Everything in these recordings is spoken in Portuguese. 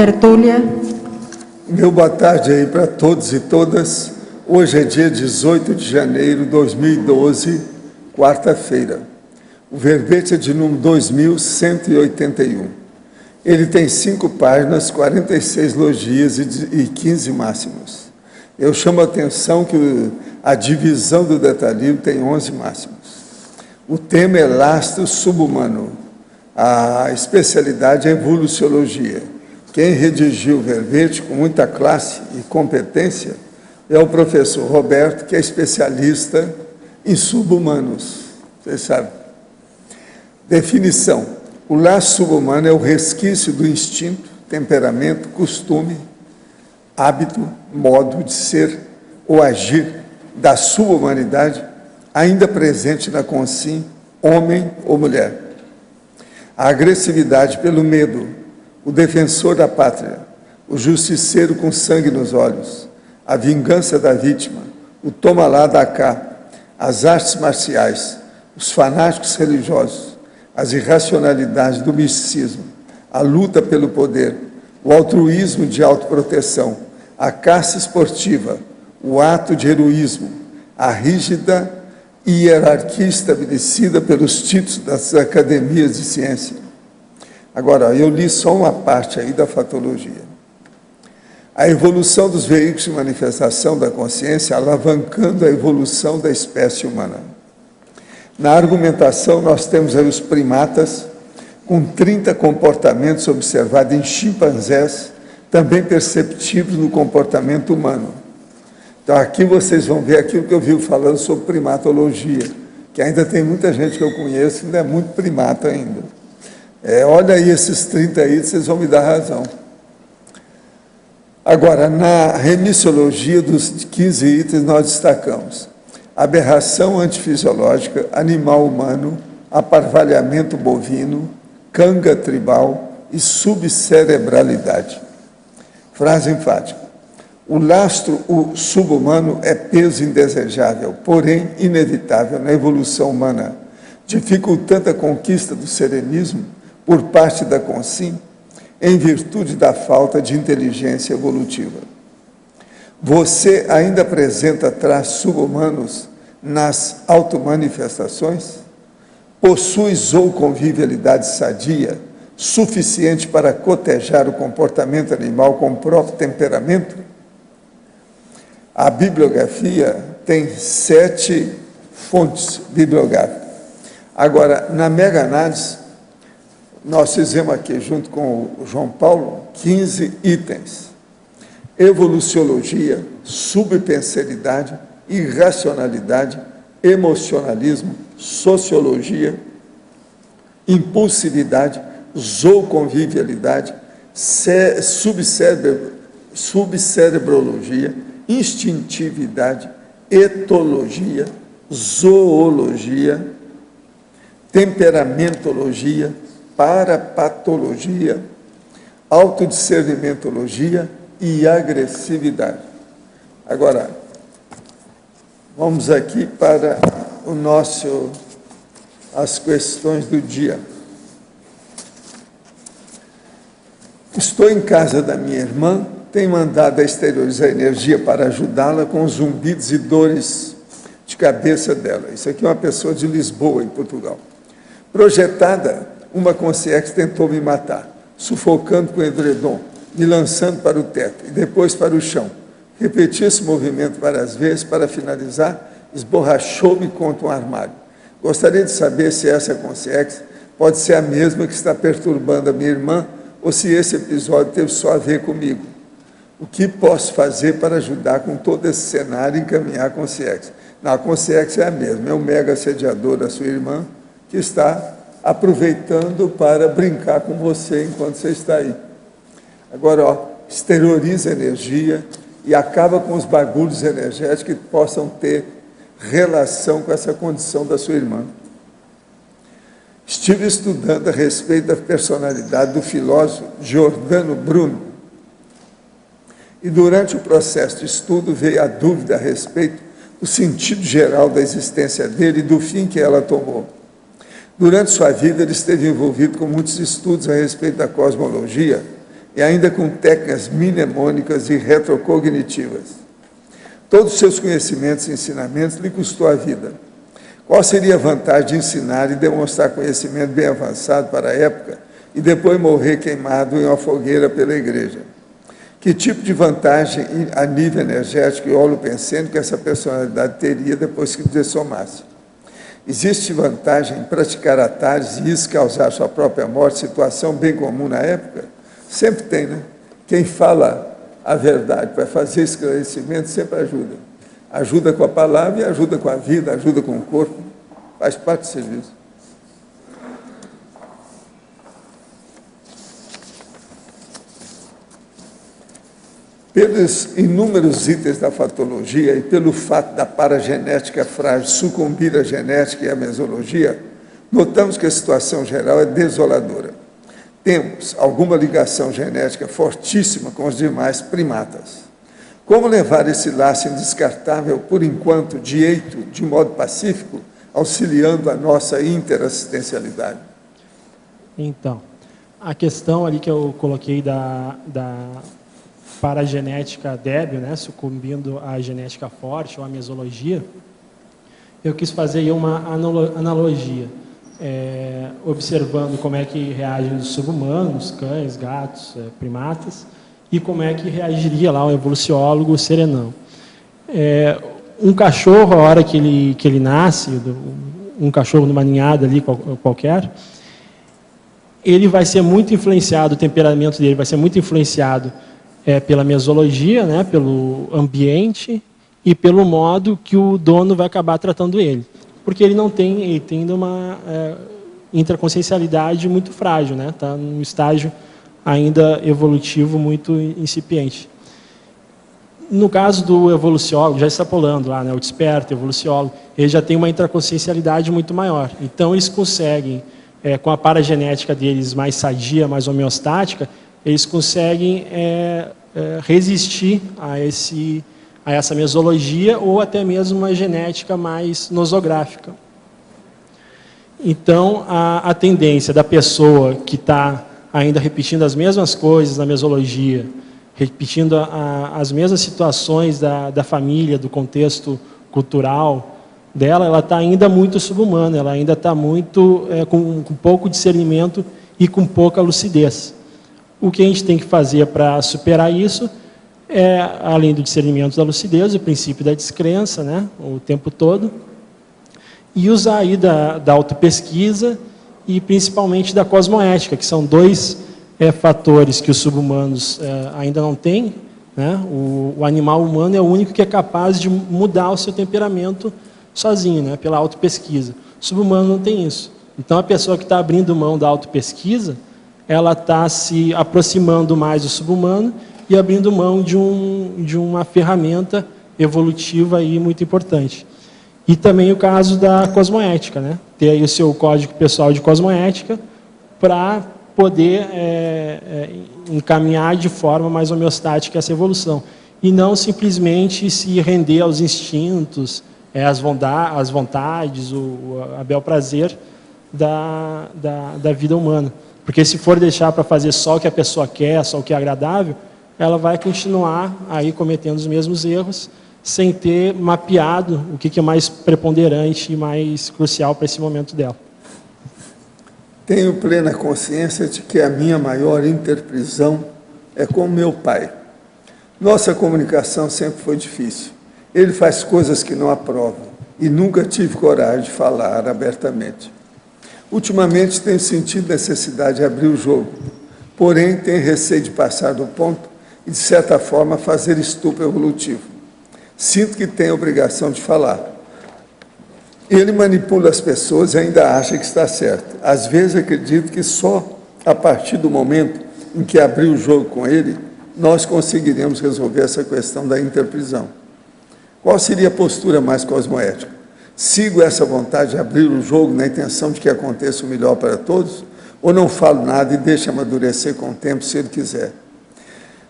tertúlia. Meu boa tarde aí para todos e todas. Hoje é dia 18 de janeiro de 2012, quarta-feira. O verbete é de número 2181. Ele tem 5 páginas, 46 logias e 15 máximos. Eu chamo a atenção que a divisão do detalhismo tem 11 máximos. O tema é lastro subhumano. A especialidade é evoluciologia. Quem redigiu o verbete com muita classe e competência é o professor Roberto, que é especialista em subhumanos. Vocês sabem. Definição. O laço subhumano é o resquício do instinto, temperamento, costume, hábito, modo de ser ou agir da subhumanidade ainda presente na consciência, homem ou mulher. A agressividade pelo medo, o defensor da pátria, o justiceiro com sangue nos olhos, a vingança da vítima, o toma lá da cá, as artes marciais, os fanáticos religiosos, as irracionalidades do misticismo, a luta pelo poder, o altruísmo de autoproteção, a caça esportiva, o ato de heroísmo, a rígida hierarquia estabelecida pelos títulos das academias de ciência. Agora, eu li só uma parte aí da fatologia. A evolução dos veículos de manifestação da consciência alavancando a evolução da espécie humana. Na argumentação, nós temos aí os primatas, com 30 comportamentos observados em chimpanzés, também perceptíveis no comportamento humano. Então, aqui vocês vão ver aquilo que eu vi falando sobre primatologia, que ainda tem muita gente que eu conheço que ainda é muito primata ainda. Olha aí esses 30 aí, vocês vão me dar razão. Agora, na remissiologia dos 15 itens, nós destacamos aberração antifisiológica, animal humano, aparvalhamento bovino, canga tribal e subcerebralidade. Frase enfática. O lastro subhumano é peso indesejável, porém inevitável na evolução humana, dificultando a conquista do serenismo por parte da consciência, em virtude da falta de inteligência evolutiva. Você ainda apresenta traços subhumanos nas automanifestações? Possui ou convivialidade sadia, suficiente para cotejar o comportamento animal com o próprio temperamento? A bibliografia tem 7 fontes bibliográficas. Agora, na mega-análise, nós fizemos aqui, junto com o João Paulo, 15 itens. Evoluciologia, subpenseridade, irracionalidade, emocionalismo, sociologia, impulsividade, zooconvivialidade, subcerebrologia, instintividade, etologia, zoologia, temperamentologia, parapatologia, autodiscernimentologia e agressividade. Agora, vamos aqui para as questões do dia. Estou em casa da minha irmã, tenho mandado a exteriorizar a energia para ajudá-la com os zumbidos e dores de cabeça dela. Isso aqui é uma pessoa de Lisboa, em Portugal. Projetada, uma consciência tentou me matar, sufocando com o edredom, me lançando para o teto e depois para o chão. Repeti esse movimento várias vezes, para finalizar, esborrachou-me contra um armário. Gostaria de saber se essa consciência pode ser a mesma que está perturbando a minha irmã ou se esse episódio teve só a ver comigo. O que posso fazer para ajudar com todo esse cenário e encaminhar a consciência? Não, a consciência é a mesma, é o mega assediador da sua irmã que está aproveitando para brincar com você enquanto você está aí. Agora, exterioriza a energia e acaba com os bagulhos energéticos que possam ter relação com essa condição da sua irmã. Estive estudando a respeito da personalidade do filósofo Giordano Bruno e durante o processo de estudo veio a dúvida a respeito do sentido geral da existência dele e do fim que ela tomou. Durante sua vida, ele esteve envolvido com muitos estudos a respeito da cosmologia, e ainda com técnicas mnemônicas e retrocognitivas. Todos os seus conhecimentos e ensinamentos lhe custou a vida. Qual seria a vantagem de ensinar e demonstrar conhecimento bem avançado para a época e depois morrer queimado em uma fogueira pela igreja? Que tipo de vantagem a nível energético e holopensênico essa personalidade teria depois que dessomasse? Existe vantagem em praticar atares e isso causar sua própria morte, situação bem comum na época? Sempre tem, né? Quem fala a verdade para fazer esclarecimento sempre ajuda. Ajuda com a palavra e ajuda com a vida, ajuda com o corpo, faz parte do serviço. Pelos inúmeros itens da fatologia e pelo fato da paragenética frágil sucumbir à genética e à mesologia, notamos que a situação geral é desoladora. Temos alguma ligação genética fortíssima com os demais primatas. Como levar esse laço indescartável, por enquanto, de modo pacífico, auxiliando a nossa interassistencialidade? Então, a questão ali que eu coloquei da paragenética débil, né, sucumbindo à genética forte ou à mesologia, eu quis fazer aí uma analogia, observando como é que reagem os subhumanos, cães, gatos, primatas, e como é que reagiria lá o evoluciólogo serenão. Um cachorro, a hora que ele nasce, um cachorro numa ninhada ali qualquer, ele vai ser muito influenciado, o temperamento dele vai ser muito influenciado pela mesologia, né, pelo ambiente e pelo modo que o dono vai acabar tratando ele. Porque ele tem ainda uma intraconsciencialidade muito frágil, né? Está num estágio ainda evolutivo muito incipiente. No caso do evoluciólogo, já extrapolando lá, né, o desperto, o evoluciólogo, ele já tem uma intraconsciencialidade muito maior. Então, eles conseguem, com a paragenética deles mais sadia, mais homeostática, eles conseguem resistir a essa mesologia ou até mesmo uma genética mais nosográfica. Então, a tendência da pessoa que está ainda repetindo as mesmas coisas na mesologia, repetindo as mesmas situações da família, do contexto cultural dela, ela está ainda muito subhumana, ela ainda está muito com pouco discernimento e com pouca lucidez. O que a gente tem que fazer para superar isso além do discernimento da lucidez, o princípio da descrença, né, o tempo todo, e usar aí da autopesquisa e principalmente da cosmoética, que são dois fatores que os subhumanos ainda não têm, né? O animal humano é o único que é capaz de mudar o seu temperamento sozinho, né, pela autopesquisa. O subhumano não tem isso. Então, a pessoa que está abrindo mão da autopesquisa, ela está se aproximando mais do subhumano e abrindo mão de uma ferramenta evolutiva aí muito importante. E também o caso da cosmoética, né? Ter aí o seu código pessoal de cosmoética para poder encaminhar de forma mais homeostática essa evolução. E não simplesmente se render aos instintos, às vontades, a bel prazer da vida humana. Porque se for deixar para fazer só o que a pessoa quer, só o que é agradável, ela vai continuar aí cometendo os mesmos erros, sem ter mapeado o que é mais preponderante e mais crucial para esse momento dela. Tenho plena consciência de que a minha maior interprisão é com meu pai. Nossa comunicação sempre foi difícil. Ele faz coisas que não aprovo e nunca tive coragem de falar abertamente. Ultimamente tenho sentido necessidade de abrir o jogo, porém tenho receio de passar do ponto e, de certa forma, fazer estupro evolutivo. Sinto que tenho a obrigação de falar. Ele manipula as pessoas e ainda acha que está certo. Às vezes acredito que só a partir do momento em que abrir o jogo com ele, nós conseguiremos resolver essa questão da interprisão. Qual seria a postura mais cosmoética? Sigo essa vontade de abrir o jogo na intenção de que aconteça o melhor para todos? Ou não falo nada e deixo amadurecer com o tempo se ele quiser?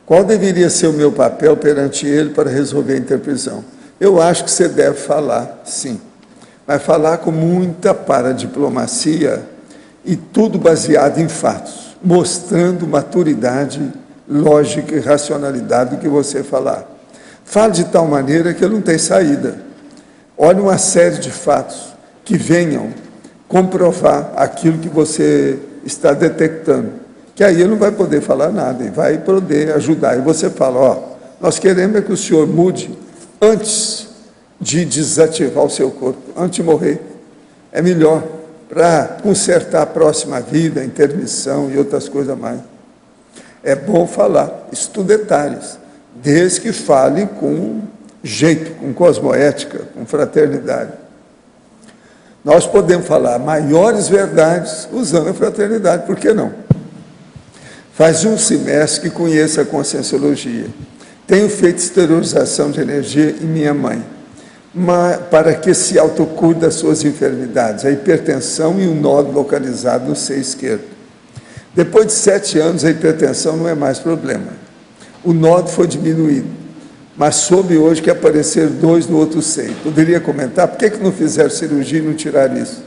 Qual deveria ser o meu papel perante ele para resolver a interprisão? Eu acho que você deve falar, sim. Mas falar com muita paradiplomacia e tudo baseado em fatos, mostrando maturidade lógica e racionalidade do que você falar. Fale de tal maneira que ele não tem saída. Olhe uma série de fatos que venham comprovar aquilo que você está detectando, que aí ele não vai poder falar nada, e vai poder ajudar. E você fala, ó, nós queremos que o senhor mude antes de desativar o seu corpo, antes de morrer. É melhor para consertar a próxima vida, a intermissão e outras coisas mais. É bom falar, estude detalhes, desde que fale com jeito, com cosmoética, com fraternidade. Nós podemos falar maiores verdades usando a fraternidade, por que não? Faz um semestre que conheço a Conscienciologia. Tenho feito exteriorização de energia em minha mãe, para que se autocure das suas enfermidades, a hipertensão e um nódulo localizado no seio esquerdo. Depois de 7 anos, a hipertensão não é mais problema. O nódulo foi diminuído, mas soube hoje que apareceram 2 no outro seio. Poderia comentar, por que não fizeram cirurgia e não tiraram isso?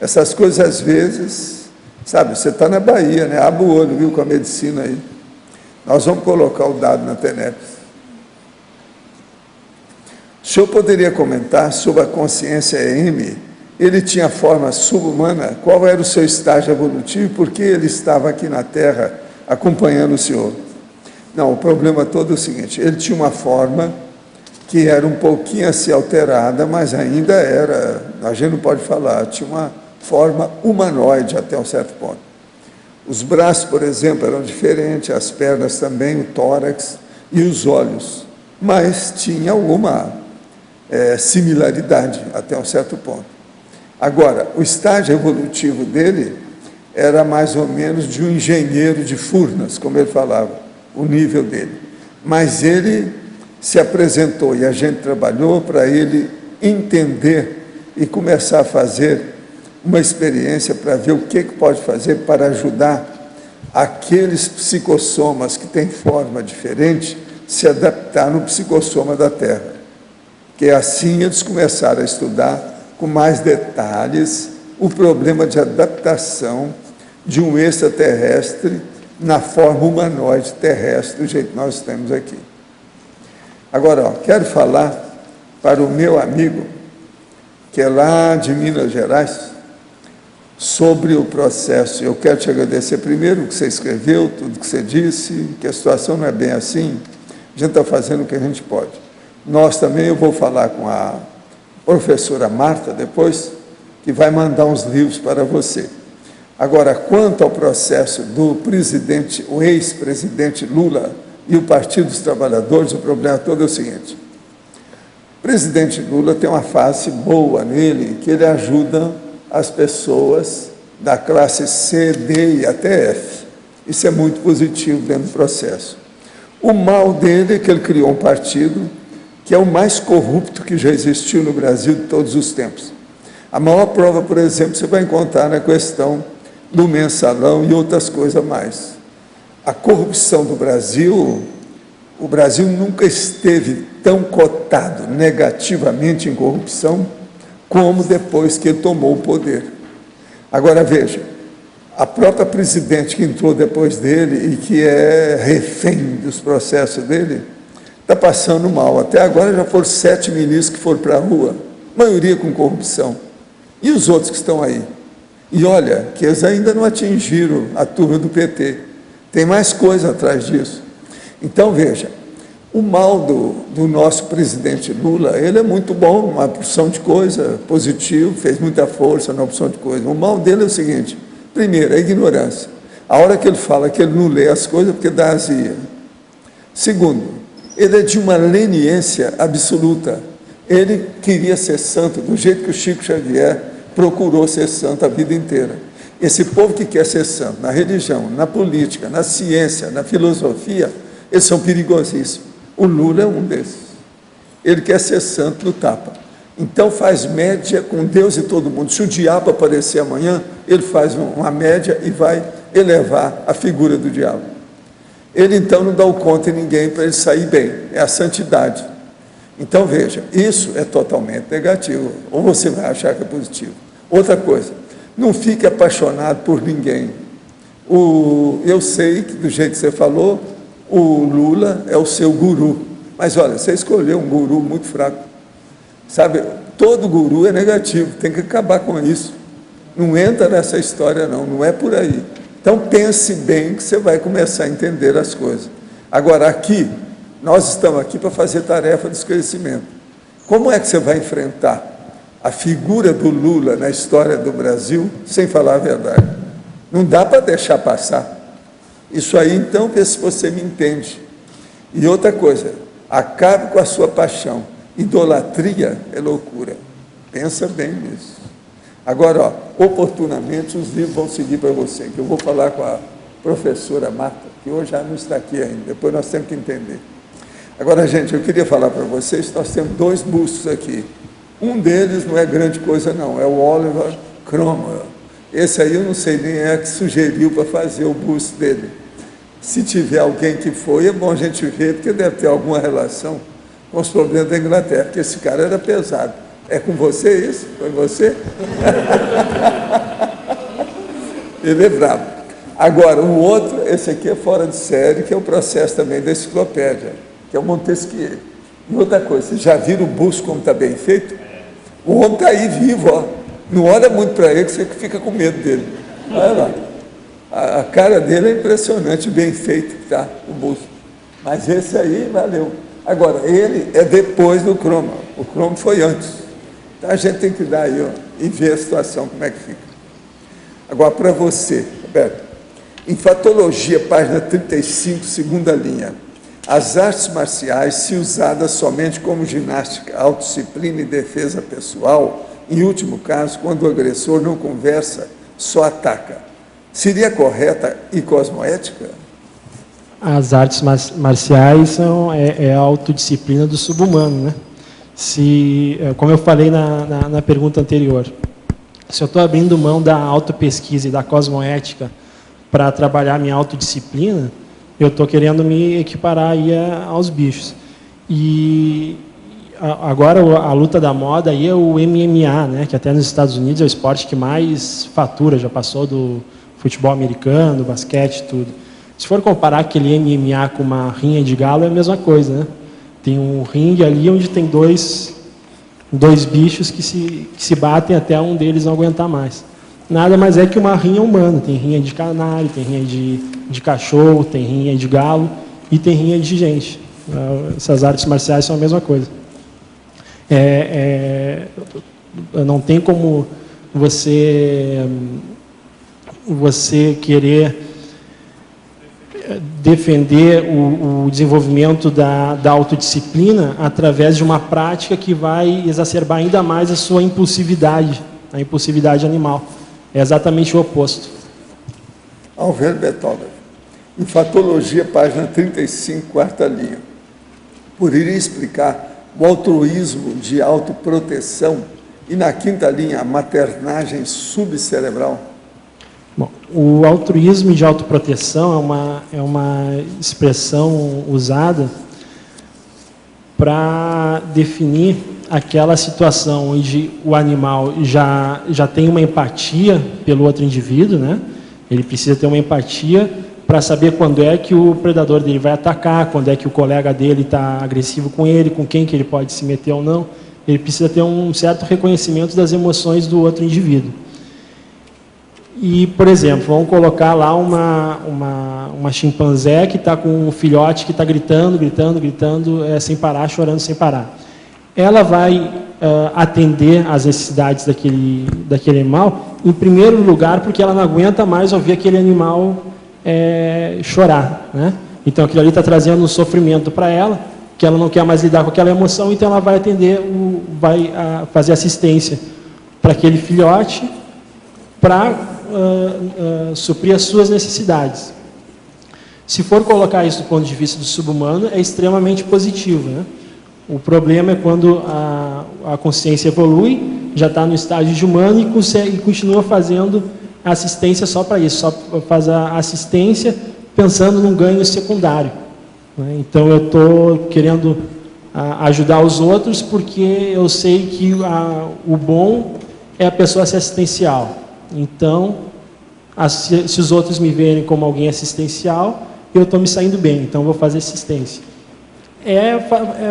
Essas coisas, às vezes, sabe, você está na Bahia, né? Abre o olho, viu, com a medicina aí. Nós vamos colocar o dado na TENEPS. O senhor poderia comentar sobre a consciência EM? Ele tinha forma subhumana? Qual era o seu estágio evolutivo? Por que ele estava aqui na Terra acompanhando o senhor? Não, o problema todo é o seguinte, ele tinha uma forma que era um pouquinho assim alterada, mas ainda era, a gente não pode falar, tinha uma forma humanoide até um certo ponto. Os braços, por exemplo, eram diferentes, as pernas também, o tórax e os olhos, mas tinha alguma similaridade até um certo ponto. Agora, o estágio evolutivo dele era mais ou menos de um engenheiro de Furnas, como ele falava, o nível dele. Mas ele se apresentou e a gente trabalhou para ele entender e começar a fazer uma experiência para ver o que pode fazer para ajudar aqueles psicossomas que têm forma diferente se adaptar no psicossoma da Terra. Que assim eles começaram a estudar com mais detalhes o problema de adaptação de um extraterrestre na forma humanoide terrestre, do jeito que nós temos aqui. Agora, ó, quero falar para o meu amigo, que é lá de Minas Gerais, sobre o processo. Eu quero te agradecer primeiro o que você escreveu, tudo que você disse, que a situação não é bem assim, a gente está fazendo o que a gente pode. Nós também, eu vou falar com a professora Marta depois, que vai mandar uns livros para você. Agora, quanto ao processo do presidente, o ex-presidente Lula e o Partido dos Trabalhadores, o problema todo é o seguinte: o presidente Lula tem uma fase boa nele, que ele ajuda as pessoas da classe C, D e até F. Isso é muito positivo dentro do processo. O mal dele é que ele criou um partido que é o mais corrupto que já existiu no Brasil de todos os tempos. A maior prova, por exemplo, você vai encontrar na questão do mensalão e outras coisas mais. A corrupção do Brasil, o Brasil nunca esteve tão cotado negativamente em corrupção como depois que ele tomou o poder. Agora veja, a própria presidente que entrou depois dele e que é refém dos processos dele, está passando mal. Até agora já foram 7 ministros que foram para a rua, maioria com corrupção. E os outros que estão aí? E olha, que eles ainda não atingiram a turma do PT. Tem mais coisa atrás disso. Então, veja, o mal do nosso presidente Lula, ele é muito bom, uma porção de coisa, positivo, fez muita força na opção de coisa. O mal dele é o seguinte: primeiro, a ignorância. A hora que ele fala que ele não lê as coisas, porque dá azia. Segundo, ele é de uma leniência absoluta. Ele queria ser santo, do jeito que o Chico Xavier procurou ser santo a vida inteira. Esse povo que quer ser santo na religião, na política, na ciência, na filosofia, eles são perigosíssimos. O Lula é um desses. Ele quer ser santo no tapa. Então faz média com Deus e todo mundo. Se o diabo aparecer amanhã, ele faz uma média e vai elevar a figura do diabo. Ele então não dá o conta em ninguém para ele sair bem. É a santidade. Então veja, isso é totalmente negativo. Ou você vai achar que é positivo. Outra coisa, não fique apaixonado por ninguém. Eu sei que, do jeito que você falou, o Lula é o seu guru. Mas, olha, você escolheu um guru muito fraco. Sabe, todo guru é negativo, tem que acabar com isso. Não entra nessa história, não é por aí. Então, pense bem que você vai começar a entender as coisas. Agora, aqui, nós estamos aqui para fazer tarefa de esclarecimento. Como é que você vai enfrentar a figura do Lula na história do Brasil sem falar a verdade? Não dá para deixar passar. Isso aí, então, vê se você me entende. E outra coisa, acabe com a sua paixão. Idolatria é loucura. Pensa bem nisso. Agora, ó, oportunamente, os livros vão seguir para você, que eu vou falar com a professora Marta, que hoje já não está aqui ainda, depois nós temos que entender. Agora, gente, eu queria falar para vocês, nós temos 2 bustos aqui. Um deles não é grande coisa, não, é o Oliver Cromwell. Esse aí eu não sei nem é que sugeriu para fazer o busto dele. Se tiver alguém que foi, é bom a gente ver, porque deve ter alguma relação com os problemas da Inglaterra, porque esse cara era pesado. É com você isso? Foi você? Ele é bravo. Agora, o outro, esse aqui é fora de série, que é o processo também da enciclopédia, que é o Montesquieu. E outra coisa, vocês já viram o busto como está bem feito? O homem está aí vivo, ó. Não olha muito para ele, que você fica com medo dele. Olha lá. A cara dele é impressionante, bem feito que está o busto. Mas esse aí, valeu. Agora, ele é depois do Cromwell. O Cromwell foi antes. Então, a gente tem que dar aí, ó, e ver a situação, como é que fica. Agora, para você, Roberto, em Fatologia, página 35, segunda linha, as artes marciais, se usadas somente como ginástica, autodisciplina e defesa pessoal, em último caso, quando o agressor não conversa, só ataca. Seria correta e cosmoética? As artes marciais é a autodisciplina do subhumano, né? Como eu falei na pergunta anterior, se eu estou abrindo mão da autopesquisa e da cosmoética para trabalhar minha autodisciplina, eu estou querendo me equiparar aí aos bichos. E agora a luta da moda aí é o MMA, né? Que até nos Estados Unidos é o esporte que mais fatura, já passou do futebol americano, basquete, tudo. Se for comparar aquele MMA com uma rinha de galo, é a mesma coisa, né? Tem um ringue ali onde tem dois bichos que se batem até um deles não aguentar mais. Nada mais é que uma rinha humana. Tem rinha de canário, tem rinha de cachorro, tem rinha de galo e tem rinha de gente. Essas artes marciais são a mesma coisa. Não tem como você querer defender o desenvolvimento da autodisciplina através de uma prática que vai exacerbar ainda mais a sua impulsividade, a impulsividade animal. É exatamente o oposto. Alver Beethoven, em Fatologia, página 35, quarta linha, poderia explicar o altruísmo de autoproteção e, na quinta linha, a maternagem subcerebral? Bom, o altruísmo de autoproteção é uma expressão usada para definir aquela situação onde o animal já tem uma empatia pelo outro indivíduo, né? Ele precisa ter uma empatia para saber quando é que o predador dele vai atacar, quando é que o colega dele está agressivo com ele, com quem que ele pode se meter ou não. Ele precisa ter um certo reconhecimento das emoções do outro indivíduo. E, por exemplo, vamos colocar lá uma chimpanzé que está com um filhote que está gritando, sem parar, chorando sem parar. Ela vai atender às necessidades daquele animal, em primeiro lugar, porque ela não aguenta mais ouvir aquele animal chorar, né? Então, aquilo ali está trazendo um sofrimento para ela, que ela não quer mais lidar com aquela emoção, então ela vai atender, vai fazer assistência para aquele filhote, para suprir as suas necessidades. Se for colocar isso do ponto de vista do subhumano, é extremamente positivo, né? O problema é quando a consciência evolui, já está no estágio de humano e continua fazendo assistência só para isso, só faz a assistência pensando num ganho secundário, né? Então eu estou querendo ajudar os outros porque eu sei que o bom é a pessoa ser assistencial. Então, Se os outros me verem como alguém assistencial, eu estou me saindo bem, então vou fazer assistência.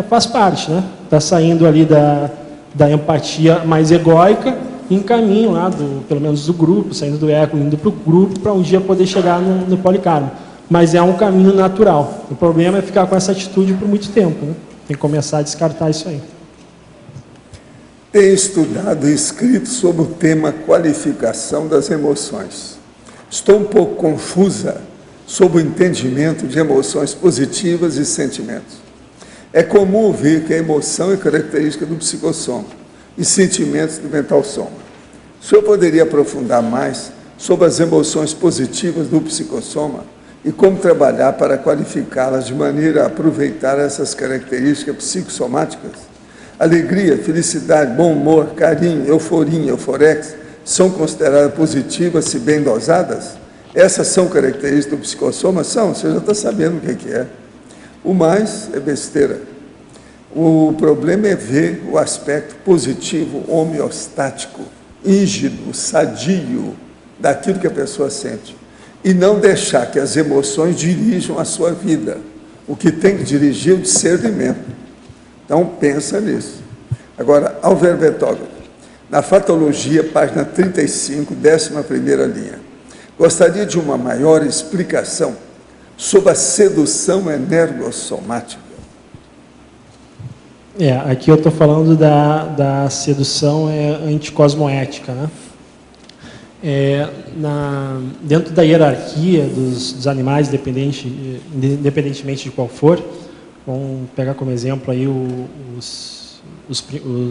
Faz parte, né? Está saindo ali da empatia mais egóica, em caminho lá, pelo menos do grupo, saindo do ego, indo para o grupo, para um dia poder chegar no policarmo. Mas é um caminho natural. O problema é ficar com essa atitude por muito tempo, né? Tem que começar a descartar isso aí. Tenho estudado e escrito sobre o tema qualificação das emoções. Estou um pouco confusa sobre o entendimento de emoções positivas e sentimentos. É comum ver que a emoção é característica do psicossoma e sentimentos do mental soma. O senhor poderia aprofundar mais sobre as emoções positivas do psicossoma e como trabalhar para qualificá-las de maneira a aproveitar essas características psicossomáticas? Alegria, felicidade, bom humor, carinho, euforia, euforex são consideradas positivas se bem dosadas? Essas são características do psicossoma? São, você já está sabendo o que é. O mais é besteira. O problema é ver o aspecto positivo, homeostático, rígido, sadio, daquilo que a pessoa sente. E não deixar que as emoções dirijam a sua vida. O que tem que dirigir é o discernimento. Então, pensa nisso. Agora, Álvaro Betógrafo, na Fatologia, página 35, 11ª linha. Gostaria de uma maior explicação sobre a sedução energossomática. Aqui eu estou falando da sedução anticosmoética, né? Dentro da hierarquia dos animais, independentemente de qual for, vamos pegar como exemplo aí os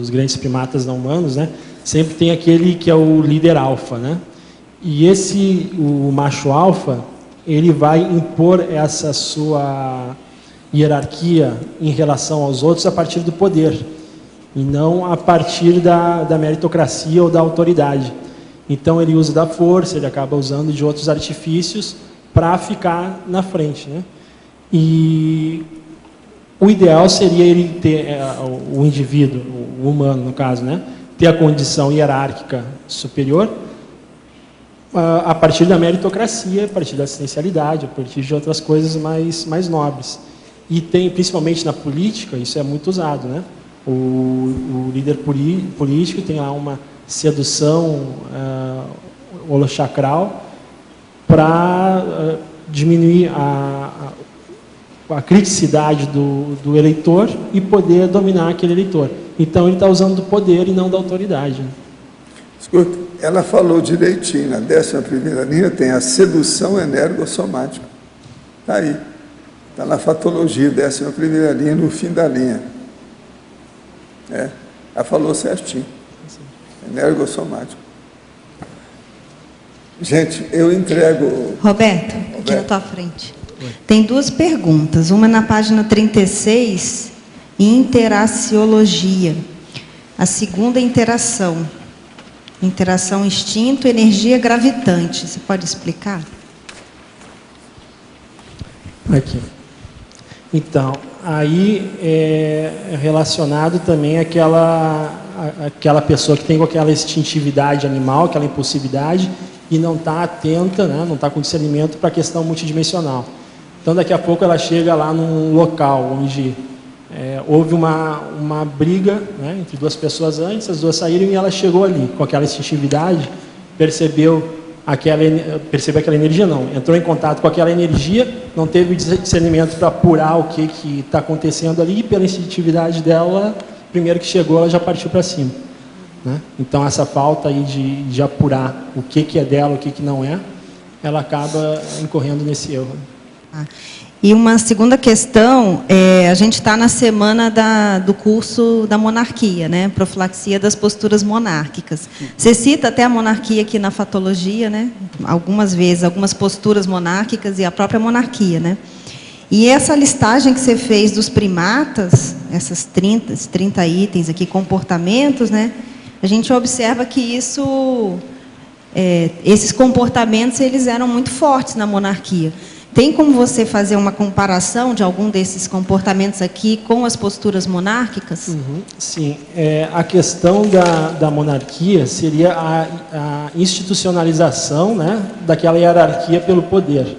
grandes primatas não humanos, né? Sempre tem aquele que é o líder alfa, né? E o macho alfa, ele vai impor essa sua hierarquia em relação aos outros a partir do poder, e não a partir da meritocracia ou da autoridade. Então ele usa da força, ele acaba usando de outros artifícios para ficar na frente, né? E o ideal seria ele ter, o indivíduo, o humano no caso, né? Ter a condição hierárquica superior a partir da meritocracia, a partir da assistencialidade, a partir de outras coisas mais nobres. E tem, principalmente na política, isso é muito usado, né? O líder político tem lá uma sedução holochacral para diminuir a criticidade do eleitor e poder dominar aquele eleitor. Então, ele está usando do poder e não da autoridade. Escuta, ela falou direitinho, na 11ª linha tem a sedução energossomática. Está aí. Está na Fatologia, 11ª linha, no fim da linha. Ela falou certinho. Energossomático. Gente, eu entrego... Roberto, aqui na tua frente. Tem duas perguntas. Uma na página 36, interaciologia. A segunda é interação. Interação instinto, energia gravitante. Você pode explicar? Aqui. Então, aí é relacionado também àquela pessoa que tem aquela instintividade animal, aquela impulsividade, e não está atenta, né, não está com discernimento para a questão multidimensional. Então, daqui a pouco ela chega lá num local onde houve uma briga, né, entre duas pessoas antes, as duas saíram e ela chegou ali com aquela instintividade, percebeu aquela energia, não, entrou em contato com aquela energia, não teve discernimento para apurar o que está acontecendo ali, e pela instintividade dela, primeiro que chegou, ela já partiu para cima. Né? Então, essa falta aí de apurar o que é dela, o que não é, ela acaba incorrendo nesse erro. E uma segunda questão, a gente está na semana do curso da monarquia, né? Profilaxia das posturas monárquicas. Você cita até a monarquia aqui na Fatologia, né? Algumas vezes, algumas posturas monárquicas e a própria monarquia, né? E essa listagem que você fez dos primatas, esses 30 itens aqui, comportamentos, né? A gente observa que esses comportamentos, eles eram muito fortes na monarquia. Tem como você fazer uma comparação de algum desses comportamentos aqui com as posturas monárquicas? Sim, a questão da monarquia seria a institucionalização, né, daquela hierarquia pelo poder.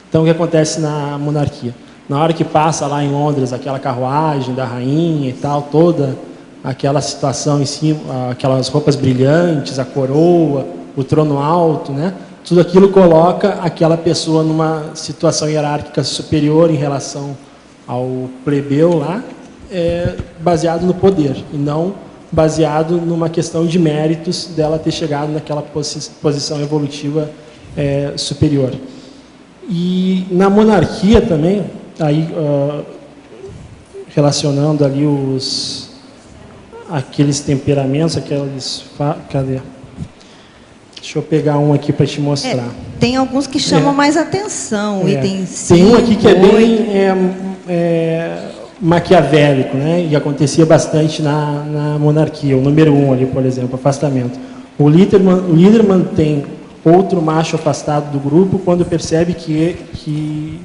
Então, o que acontece na monarquia? Na hora que passa lá em Londres aquela carruagem da rainha e tal, toda aquela situação em cima, aquelas roupas brilhantes, a coroa, o trono alto, né? Tudo aquilo coloca aquela pessoa numa situação hierárquica superior em relação ao plebeu lá, baseado no poder, e não baseado numa questão de méritos dela ter chegado naquela posição evolutiva superior. E na monarquia também, aí relacionando ali aqueles temperamentos, cadê? Deixa eu pegar um aqui para te mostrar. Tem alguns que chamam mais atenção. Item 5, tem um aqui que é bem maquiavélico, né? E acontecia bastante na monarquia. O número 1 ali, por exemplo, afastamento. O líder mantém outro macho afastado do grupo quando percebe que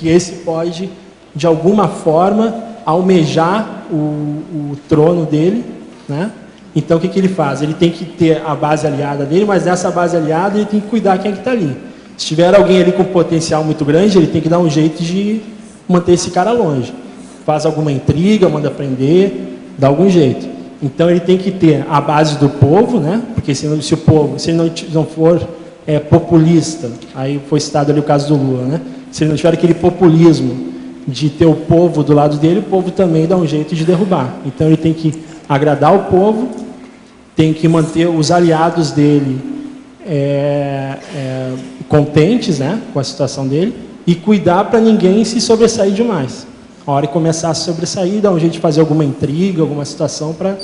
esse pode, de alguma forma, almejar o trono dele, né? Então, o que ele faz? Ele tem que ter a base aliada dele, mas nessa base aliada ele tem que cuidar quem é que está ali. Se tiver alguém ali com potencial muito grande, ele tem que dar um jeito de manter esse cara longe. Faz alguma intriga, manda prender, dá algum jeito. Então, ele tem que ter a base do povo, né? Porque se o povo, se ele não for populista, aí foi citado ali o caso do Lula, né? Se ele não tiver aquele populismo de ter o povo do lado dele, o povo também dá um jeito de derrubar. Então, ele tem que agradar o povo, tem que manter os aliados dele contentes, né, com a situação dele, e cuidar para ninguém se sobressair demais. A hora que começar a sobressair, dá um jeito de fazer alguma intriga, alguma situação para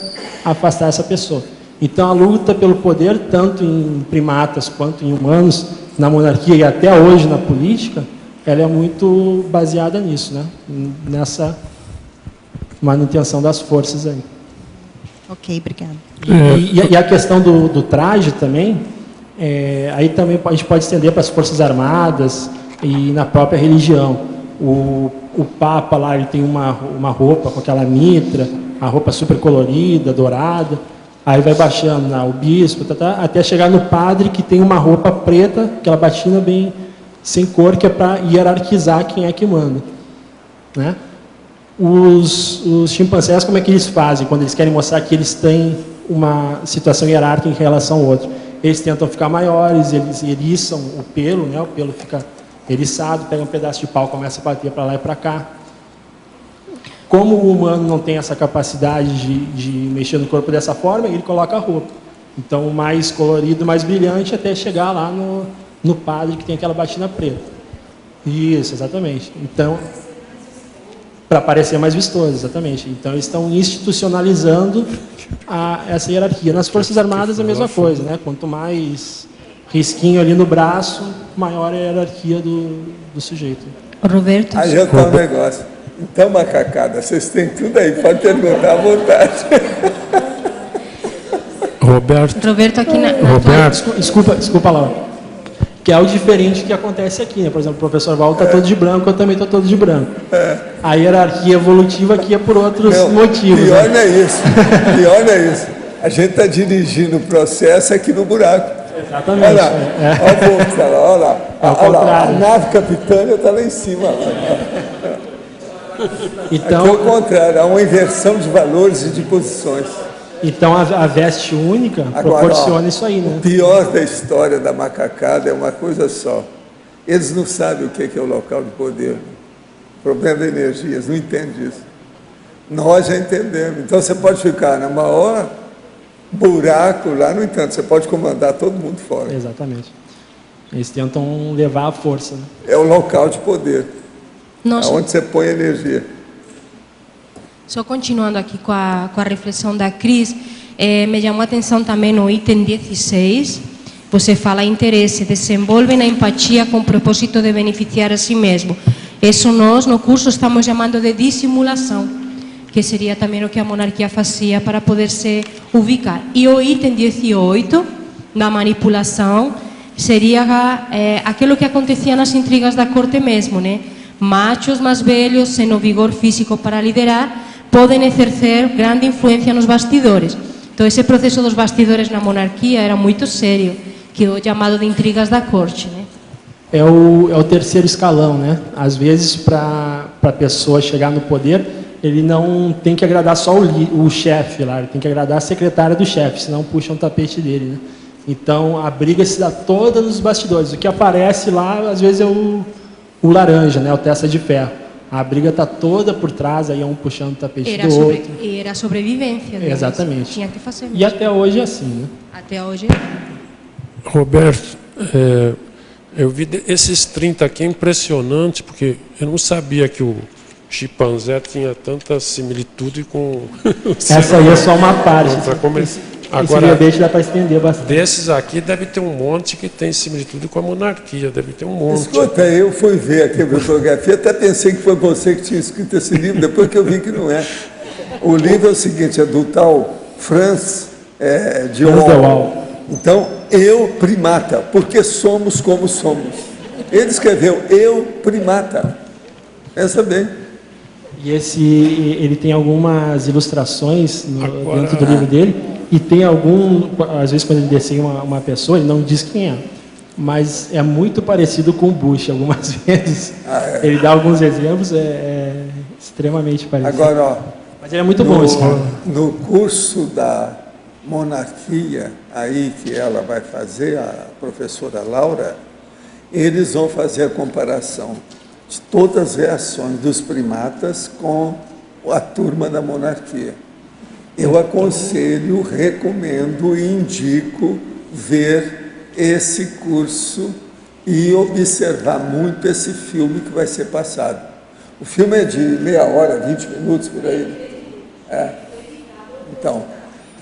afastar essa pessoa. Então, a luta pelo poder, tanto em primatas quanto em humanos, na monarquia e até hoje na política, ela é muito baseada nisso, né, nessa manutenção das forças aí. Ok, obrigada. E a questão do traje também, aí também a gente pode estender para as Forças Armadas e na própria religião. O Papa lá, ele tem uma roupa com aquela mitra, a roupa super colorida, dourada, aí vai baixando o bispo, até chegar no padre que tem uma roupa preta, aquela batina bem sem cor, que é para hierarquizar quem é que manda, né? Os chimpanzés, como é que eles fazem quando eles querem mostrar que eles têm uma situação hierárquica em relação ao outro? Eles tentam ficar maiores, eles eriçam o pelo, né? O pelo fica eriçado, pega um pedaço de pau, começa a bater para lá e para cá. Como o humano não tem essa capacidade de mexer no corpo dessa forma, ele coloca a roupa. Então, o mais colorido, mais brilhante, até chegar lá no padre que tem aquela batina preta. Isso, exatamente. Então, para parecer mais vistoso, exatamente. Então, eles estão institucionalizando essa hierarquia. Nas Forças Armadas é a mesma coisa, né? Quanto mais risquinho ali no braço, maior é a hierarquia do sujeito. Roberto. Aí já está um negócio. Então, macacada, vocês têm tudo aí, pode perguntar à vontade. Roberto aqui na Roberto, desculpa, Laura. Que é o diferente que acontece aqui, né? Por exemplo, o professor Val está todo de branco, eu também estou todo de branco. A hierarquia evolutiva aqui é por outros motivos. Pior né? não é isso. A gente está dirigindo o processo aqui no buraco. Exatamente. Olha lá, olha lá. É o contrário. A nave capitânia está lá em cima. Então, aqui é o contrário, há uma inversão de valores e de posições. Então a veste única proporciona isso aí, né? O pior da história da macacada é uma coisa só. Eles não sabem o que é o local de poder. O problema da energia, eles não entendem disso. Nós já entendemos. Então você pode ficar na maior buraco lá, no entanto, você pode comandar todo mundo fora. Exatamente. Eles tentam levar a força. Né? É o local de poder. Nossa. É onde você põe energia. Só continuando aqui com a reflexão da Cris, me chamou a atenção também no item 16, você fala interesse, desenvolve na empatia com o propósito de beneficiar a si mesmo. Isso nós no curso estamos chamando de dissimulação, que seria também o que a monarquia fazia para poder se ubicar. E o item 18, da manipulação, seria aquilo que acontecia nas intrigas da corte mesmo, né? Machos mais velhos, sem o vigor físico para liderar, podem exercer grande influência nos bastidores. Então, esse processo dos bastidores na monarquia era muito sério, que é o chamado de intrigas da corte, né? É o terceiro escalão, né? Às vezes, para a pessoa chegar no poder, ele não tem que agradar só o chefe lá, ele tem que agradar a secretária do chefe, senão puxam o tapete dele, né? Então, a briga se dá toda nos bastidores. O que aparece lá, às vezes, é o laranja, né? O testa de ferro. A briga está toda por trás, aí é um puxando o tapete do outro. Era a sobrevivência deles. Exatamente. Tinha que fazer mesmo. E até hoje é assim, né? Até hoje. Roberto, eu vi esses 30 aqui, é impressionante, porque eu não sabia que o chimpanzé tinha tanta similitude com... Essa aí é só uma parte. Agora, esse bilhete dá para estender bastante. Desses aqui deve ter um monte que tem similitude com a monarquia, deve ter um monte. Escuta, eu fui ver aqui a bibliografia, até pensei que foi você que tinha escrito esse livro, depois que eu vi que não é. O livro é o seguinte, é do tal Franz de Waal. Então, eu primata, porque somos como somos. Ele escreveu, eu primata. Pensa bem. E ele tem algumas ilustrações dentro do livro dele, e tem às vezes quando ele desenha uma pessoa, ele não diz quem é, mas é muito parecido com o Bush, algumas vezes. Ele dá alguns exemplos, é extremamente parecido. Agora, ó, mas ele é muito bom esse cara. No curso da monarquia, aí que ela vai fazer, a professora Laura, eles vão fazer a comparação de todas as reações dos primatas com a turma da monarquia. Eu aconselho, recomendo e indico ver esse curso e observar muito esse filme que vai ser passado. O filme é de meia hora, 20 minutos por aí. Então,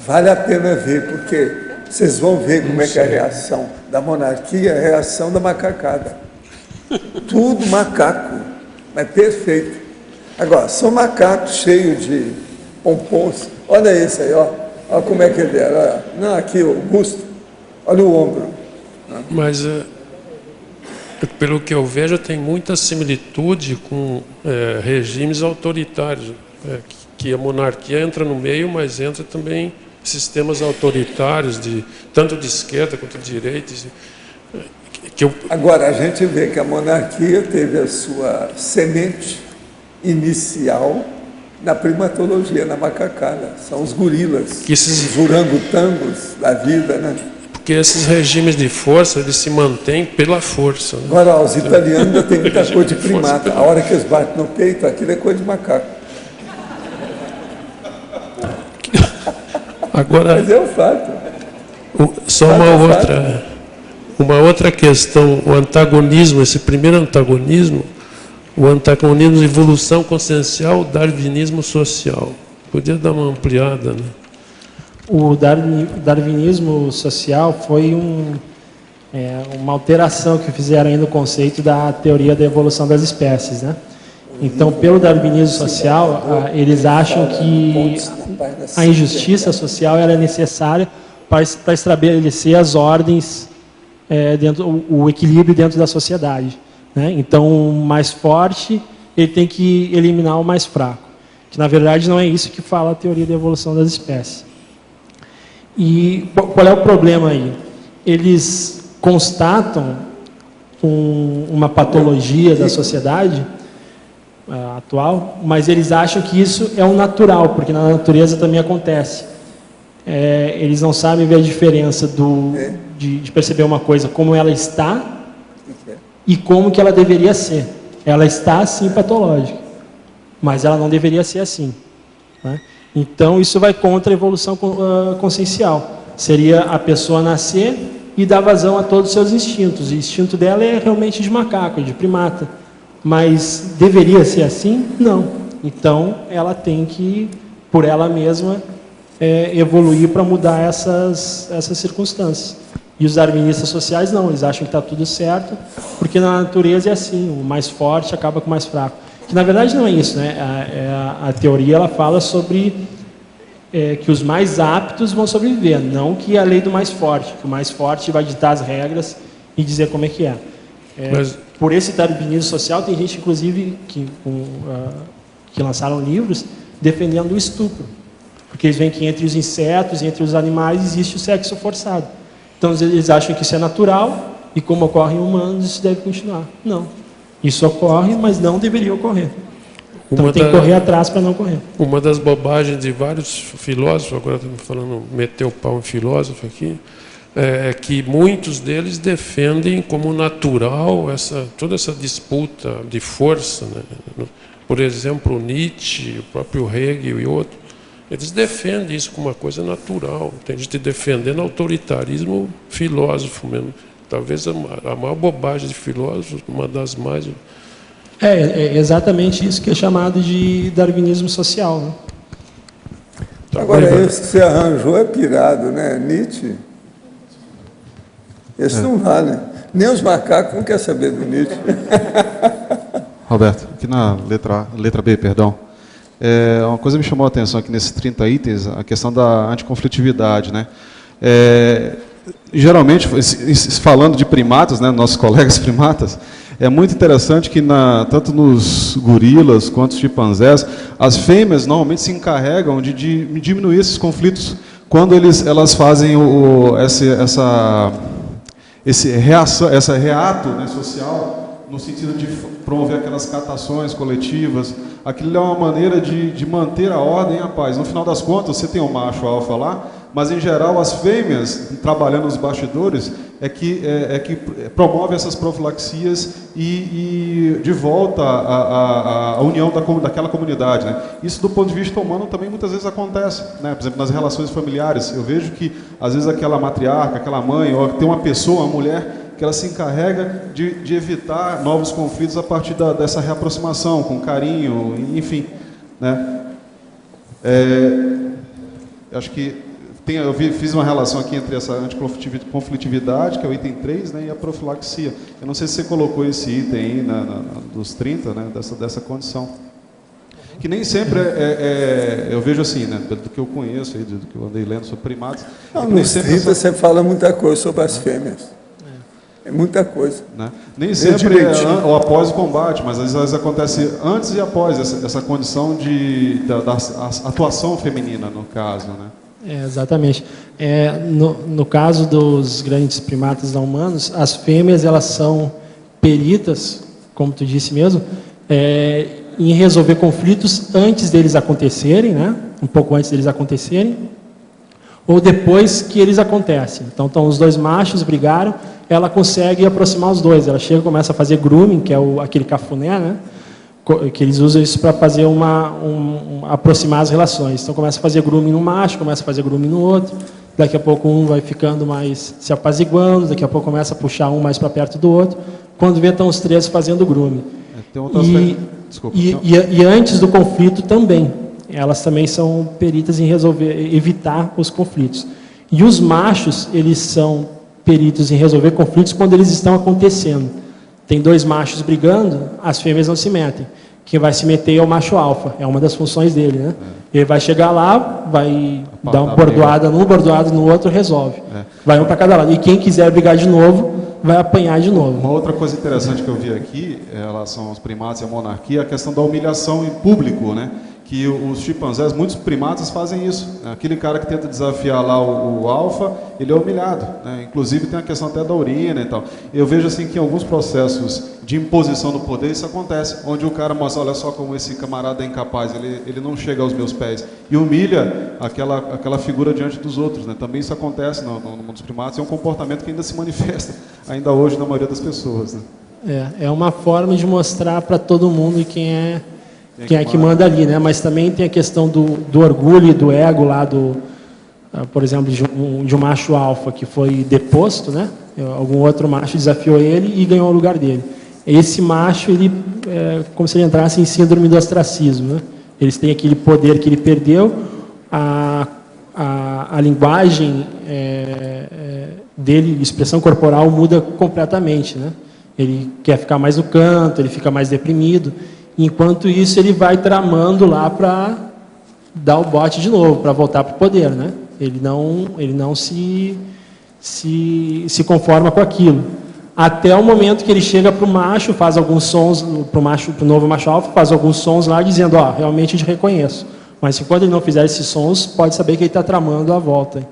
vale a pena ver, porque vocês vão ver como é que é a reação da monarquia, a reação da macacada. Tudo macaco, mas perfeito. Agora, são macacos cheios de pompons. Olha esse aí, ó. Olha como é que ele era. Olha. Não, aqui o busto. Olha o ombro. Mas, pelo que eu vejo, tem muita similitude com regimes autoritários. Que a monarquia entra no meio, mas entra também sistemas autoritários, tanto de esquerda quanto de direita. Agora, a gente vê que a monarquia teve a sua semente inicial na primatologia, na macacada. São os gorilas, os orangotangos da vida, né? Porque esses regimes de força, eles se mantêm pela força. Né? Agora, ó, os italianos ainda têm muita coisa de primata. A hora que eles batem no peito, aquilo é coisa de macaco. Agora, mas é um fato. Só uma outra questão, o antagonismo, esse primeiro antagonismo, o antagonismo de evolução consciencial, o darwinismo social. Podia dar uma ampliada, né? O darwinismo social foi uma alteração que fizeram aí no conceito da teoria da evolução das espécies, né? Então, pelo darwinismo social, eles acham que a injustiça social ela é necessária para estabelecer as ordens, o equilíbrio dentro da sociedade, né? Então, o mais forte ele tem que eliminar o mais fraco, que na verdade não é isso que fala a teoria da evolução das espécies. E qual é o problema aí? Eles constatam uma patologia da sociedade atual, mas eles acham que isso é o natural, porque na natureza também acontece. Eles não sabem ver a diferença de perceber uma coisa como ela está e como que ela deveria ser. Ela está assim patológica, mas ela não deveria ser assim, né? Então isso vai contra a evolução consciencial. Seria a pessoa nascer e dar vazão a todos os seus instintos. O instinto dela é realmente de macaco, de primata. Mas deveria ser assim? Não. Então, ela tem que, por ela mesma, evoluir para mudar essas circunstâncias. E os darwinistas sociais não, eles acham que está tudo certo, porque na natureza é assim, o mais forte acaba com o mais fraco. Que na verdade não é isso, né? A teoria ela fala sobre que os mais aptos vão sobreviver, não que a lei do mais forte, que o mais forte vai ditar as regras e dizer como é que é. Por esse darwinismo social, tem gente, inclusive, que lançaram livros defendendo o estupro. Porque eles veem que entre os insetos, entre os animais, existe o sexo forçado. Então, eles acham que isso é natural, e como ocorre em humanos, isso deve continuar. Não. Isso ocorre, mas não deveria ocorrer. Então, tem que correr atrás para não correr. Uma das bobagens de vários filósofos, agora estamos falando, meter o pau em filósofo aqui, é que muitos deles defendem como natural toda essa disputa de força, né? Por exemplo, Nietzsche, o próprio Hegel e outros, eles defendem isso como uma coisa natural. Tem gente defendendo autoritarismo filósofo mesmo. Talvez a maior bobagem de filósofos, uma das mais... É exatamente isso que é chamado de darwinismo social. Né? Agora, esse que você arranjou é pirado, né? Nietzsche. Esse não vale. Nem os macacos não querem saber do Nietzsche. Roberto, aqui na letra B, perdão. Uma coisa me chamou a atenção aqui nesses 30 itens, a questão da anticonflitividade, né? Geralmente, falando de primatas, né, nossos colegas primatas, é muito interessante que tanto nos gorilas quanto nos chimpanzés, as fêmeas normalmente se encarregam de diminuir esses conflitos quando elas fazem esse reato, né, social, no sentido de promover aquelas catações coletivas. Aquilo é uma maneira de manter a ordem e a paz. No final das contas, você tem o macho alfa lá, mas em geral as fêmeas, trabalhando nos bastidores, é que promove essas profilaxias e de volta a união daquela comunidade, né? Isso do ponto de vista humano também muitas vezes acontece, né? Por exemplo, nas relações familiares, eu vejo que às vezes aquela matriarca, aquela mãe, ou tem uma pessoa, uma mulher, que ela se encarrega de evitar novos conflitos a partir dessa reaproximação, com carinho, enfim, né? Acho que fiz uma relação aqui entre essa anticonflitividade, que é o item 3, né, e a profilaxia. Eu não sei se você colocou esse item aí dos 30, né, dessa condição. Que nem sempre eu vejo assim, né, do que eu conheço, aí, do que eu andei lendo sobre primatas. Nos 30 você fala muita coisa sobre as fêmeas. É muita coisa. Né? Nem sempre ou após o combate, mas às vezes acontece antes e após essa condição da atuação feminina, no caso, né? Exatamente. No caso dos grandes primatas não humanos, as fêmeas elas são peritas, como tu disse mesmo, em resolver conflitos antes deles acontecerem, né? Um pouco antes deles acontecerem, ou depois que eles acontecem. Então, os dois machos brigaram, ela consegue aproximar os dois. Ela chega e começa a fazer grooming, que é aquele cafuné, né? Que eles usam isso para fazer aproximar as relações. Então, começa a fazer grooming no macho, começa a fazer grooming no outro, daqui a pouco um vai ficando mais se apaziguando, daqui a pouco começa a puxar um mais para perto do outro, quando vê, estão os três fazendo grooming. E antes do conflito também, elas também são peritas em evitar os conflitos. E os machos, eles são peritos em resolver conflitos quando eles estão acontecendo. Tem dois machos brigando, as fêmeas não se metem. Quem vai se meter é o macho alfa, é uma das funções dele, né? Ele vai chegar lá, vai dar uma bordoada num, bordoada no outro, resolve. Vai um para cada lado. E quem quiser brigar de novo, vai apanhar de novo. Uma outra coisa interessante que eu vi aqui, em relação aos primatas e à monarquia, é a questão da humilhação em público, né? Que os chimpanzés, muitos primatas fazem isso. Aquele cara que tenta desafiar lá o alfa, ele é humilhado, né? Inclusive tem a questão até da urina e tal. Eu vejo assim que em alguns processos de imposição do poder isso acontece, onde o cara mostra, olha só como esse camarada é incapaz, ele não chega aos meus pés, e humilha aquela figura diante dos outros, né? Também isso acontece no mundo dos primatas, é um comportamento que ainda se manifesta, ainda hoje na maioria das pessoas, né? É uma forma de mostrar para todo mundo quem é que manda ali, né? Mas também tem a questão do orgulho e do ego lá por exemplo, de um macho alfa que foi deposto, né? Algum outro macho desafiou ele e ganhou o lugar dele. Esse macho, ele é como se ele entrasse em síndrome do ostracismo, né? Eles têm aquele poder que ele perdeu, a linguagem dele, expressão corporal, muda completamente, né? Ele quer ficar mais no canto, ele fica mais deprimido. Enquanto isso, ele vai tramando lá para dar o bote de novo, para voltar para o poder, né? Ele não se conforma com aquilo. até o momento que ele chega para o macho, faz alguns sons, para o novo macho alfa, faz alguns sons lá dizendo, ó, realmente eu te reconheço. Mas se quando ele não fizer esses sons, pode saber que ele está tramando a volta.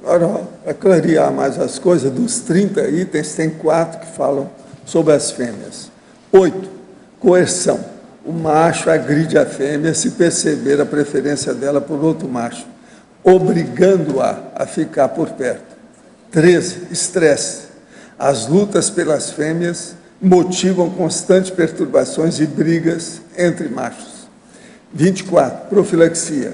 Agora, para clarear mais as coisas, dos 30 itens, tem 4 que falam sobre as fêmeas. 8, coerção. O macho agride a fêmea se perceber a preferência dela por outro macho, obrigando-a a ficar por perto. 13, estresse. As lutas pelas fêmeas motivam constantes perturbações e brigas entre machos. 24, profilaxia.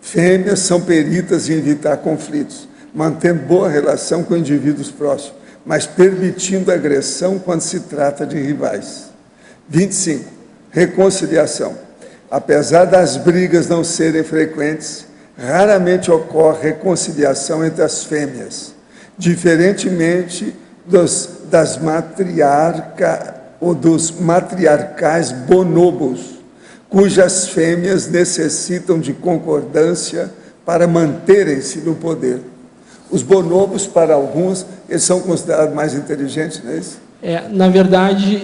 Fêmeas são peritas em evitar conflitos, mantendo boa relação com indivíduos próximos, mas permitindo agressão quando se trata de rivais. 25, reconciliação. Apesar das brigas não serem frequentes, raramente ocorre reconciliação entre as fêmeas, diferentemente dos matriarcais bonobos, cujas fêmeas necessitam de concordância para manterem-se no poder. Os bonobos, para alguns, eles são considerados mais inteligentes, não é isso? Na verdade,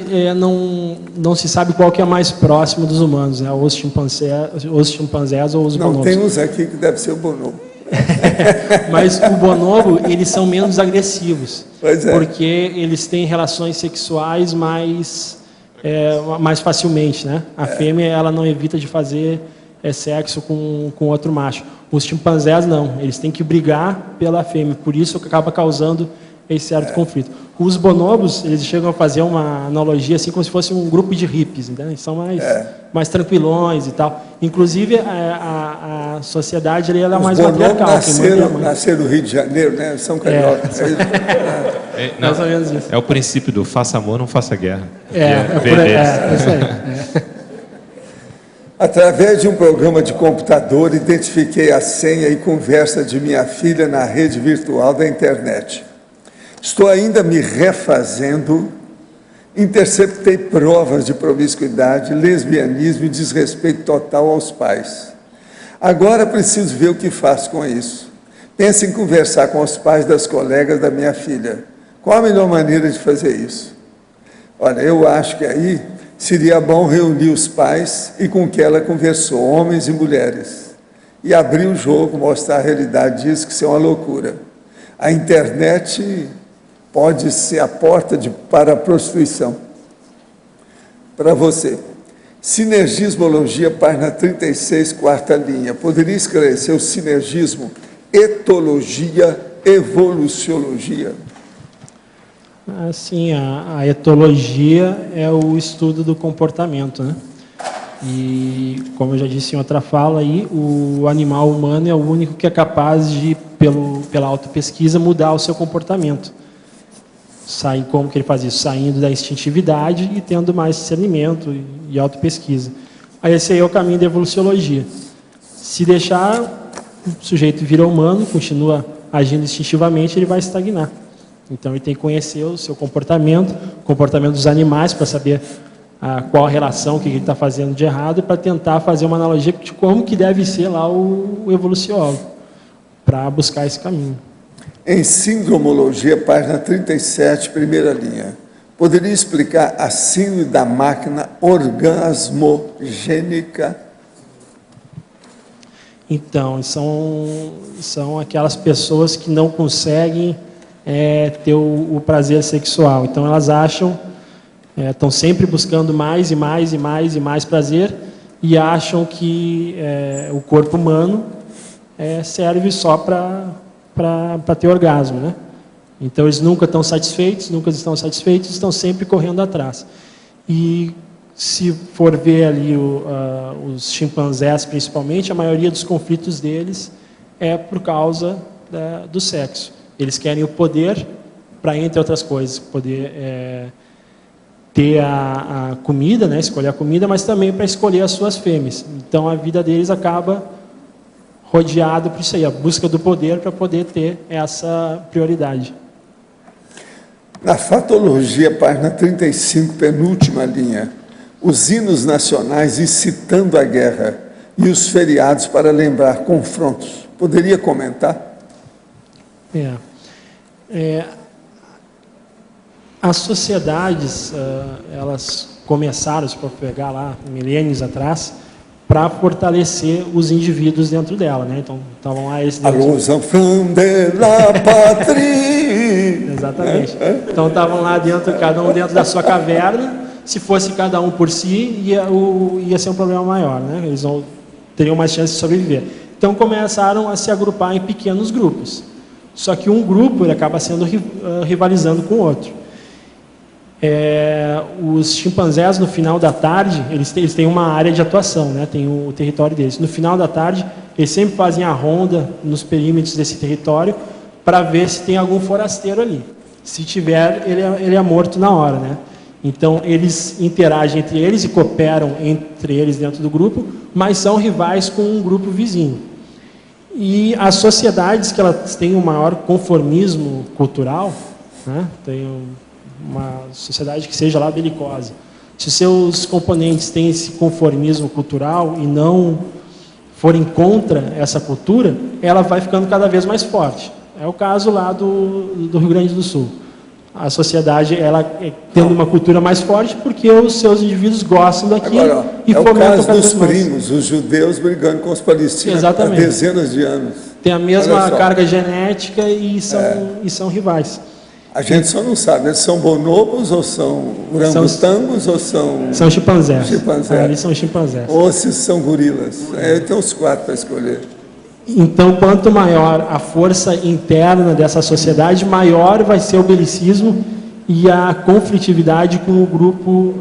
não se sabe qual que é mais próximo dos humanos, né? Os chimpanzés ou os bonobos. Não, tem uns aqui que deve ser o bonobo. Mas o bonobo, eles são menos agressivos, Pois é. porque eles têm relações sexuais mais facilmente, né? A fêmea, ela não evita de fazer sexo com outro macho. Os chimpanzés não, eles têm que brigar pela fêmea, por isso que acaba causando esse certo conflito. Os bonobos, eles chegam a fazer uma analogia assim como se fosse um grupo de hippies, né? Eles são mais tranquilões e tal. Inclusive, a sociedade ali, ela é mais matriarcal. Nasceram no Rio de Janeiro, né? São cariocas. Mais ou menos isso. É o princípio do faça amor, não faça guerra. É isso aí. Através de um programa de computador, identifiquei a senha e conversa de minha filha na rede virtual da internet. Estou ainda me refazendo, interceptei provas de promiscuidade, lesbianismo e desrespeito total aos pais. Agora preciso ver o que faço com isso. Penso em conversar com os pais das colegas da minha filha. Qual a melhor maneira de fazer isso? Olha, eu acho que aí seria bom reunir os pais e com que ela conversou, homens e mulheres, e abrir o jogo, mostrar a realidade disso, que isso é uma loucura. A internet pode ser a porta para a prostituição. Para você, sinergismologia, página 36, quarta linha. Poderia esclarecer o sinergismo, etologia, evoluciologia? Assim, a etologia é o estudo do comportamento, né? E, como eu já disse em outra fala aí, o animal humano é o único que é capaz de, pela autopesquisa, mudar o seu comportamento. Como que ele faz isso? Saindo da instintividade e tendo mais discernimento e autopesquisa. Aí esse aí é o caminho da evoluciologia. Se deixar, o sujeito vira humano, continua agindo instintivamente, ele vai estagnar. Então, ele tem que conhecer o seu comportamento, o comportamento dos animais, para saber qual a relação, o que ele está fazendo de errado, para tentar fazer uma analogia de como que deve ser lá o evoluciólogo, para buscar esse caminho. Em sindromologia, página 37, primeira linha, poderia explicar a síndrome da máquina orgasmogênica? Então, são aquelas pessoas que não conseguem ter o prazer sexual. Então, elas acham, estão sempre buscando mais e mais e mais e mais prazer e acham que o corpo humano serve só para ter orgasmo, né? Então, eles nunca estão satisfeitos, estão sempre correndo atrás. E se for ver ali os chimpanzés, principalmente, a maioria dos conflitos deles é por causa do sexo. Eles querem o poder para, entre outras coisas, poder ter a comida, né? Escolher a comida, mas também para escolher as suas fêmeas. Então, a vida deles acaba rodeado por isso aí, a busca do poder para poder ter essa prioridade. Na fatologia, página 35, penúltima linha, os hinos nacionais incitando a guerra e os feriados para lembrar confrontos. Poderia comentar? As sociedades, elas começaram, se for pegar lá, milênios atrás, para fortalecer os indivíduos dentro dela, né? Então, estavam lá esses... Los enfants de la patrie. Exatamente. Então, estavam lá dentro, cada um dentro da sua caverna. Se fosse cada um por si, ia ser um problema maior, né? Eles teriam mais chance de sobreviver. Então, começaram a se agrupar em pequenos grupos. Só que um grupo ele acaba sendo rivalizando com o outro. Os chimpanzés, no final da tarde, eles têm uma área de atuação, né? Tem o território deles. No final da tarde, eles sempre fazem a ronda nos perímetros desse território para ver se tem algum forasteiro ali. Se tiver, ele é morto na hora, né? Então, eles interagem entre eles e cooperam entre eles dentro do grupo, mas são rivais com um grupo vizinho. E as sociedades que elas têm um maior conformismo cultural, né? Tem uma sociedade que seja lá belicosa. Se seus componentes têm esse conformismo cultural e não forem contra essa cultura, ela vai ficando cada vez mais forte. É o caso lá do Rio Grande do Sul. A sociedade, ela tendo uma cultura mais forte porque os seus indivíduos gostam daquilo. Agora, e é o caso dos mais. primos, os judeus brigando com os palestinos há dezenas de anos. Tem a mesma carga genética e são rivais. A gente só não sabe, eles são bonobos ou são orangotangos ou são... São chimpanzés. Eles são chimpanzés. Ou se são gorilas. Tem uns 4 para escolher. Então, quanto maior a força interna dessa sociedade, maior vai ser o belicismo e a conflitividade com o grupo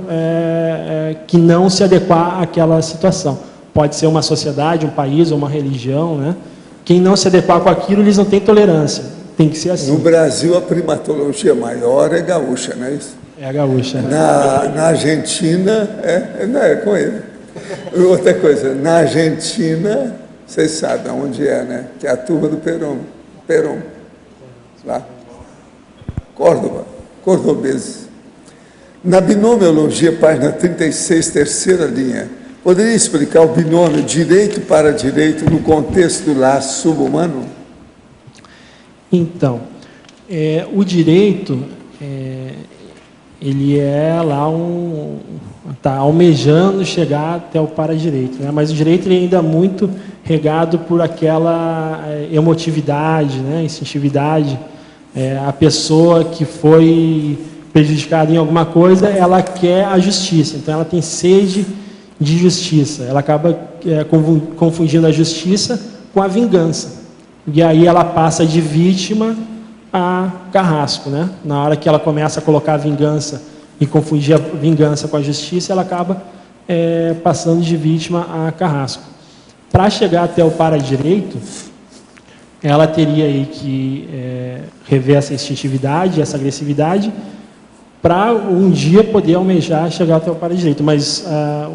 que não se adequar àquela situação. Pode ser uma sociedade, um país ou uma religião, né? Quem não se adequar com aquilo, eles não têm tolerância. Tem que ser assim. No Brasil, a primatologia maior é gaúcha, não é isso? É a gaúcha. Na Argentina, é com ele. Outra coisa, na Argentina, vocês sabem onde é, né? Que é a turma do Perón. Lá. Córdoba, cordobeses. Na binomiologia, página 36, terceira linha, poderia explicar o binômio direito para direito no contexto do laço subhumano? Então, o direito, ele é lá está almejando chegar até o para-direito, né? Mas o direito ele ainda é muito regado por aquela emotividade, né? Instintividade. A pessoa que foi prejudicada em alguma coisa, ela quer a justiça, então ela tem sede de justiça, ela acaba confundindo a justiça com a vingança. E aí ela passa de vítima a carrasco, né? Na hora que ela começa a colocar a vingança e confundir a vingança com a justiça, ela acaba passando de vítima a carrasco. Para chegar até o para-direito, ela teria aí que rever essa instintividade, essa agressividade, para um dia poder almejar chegar até o para-direito. Mas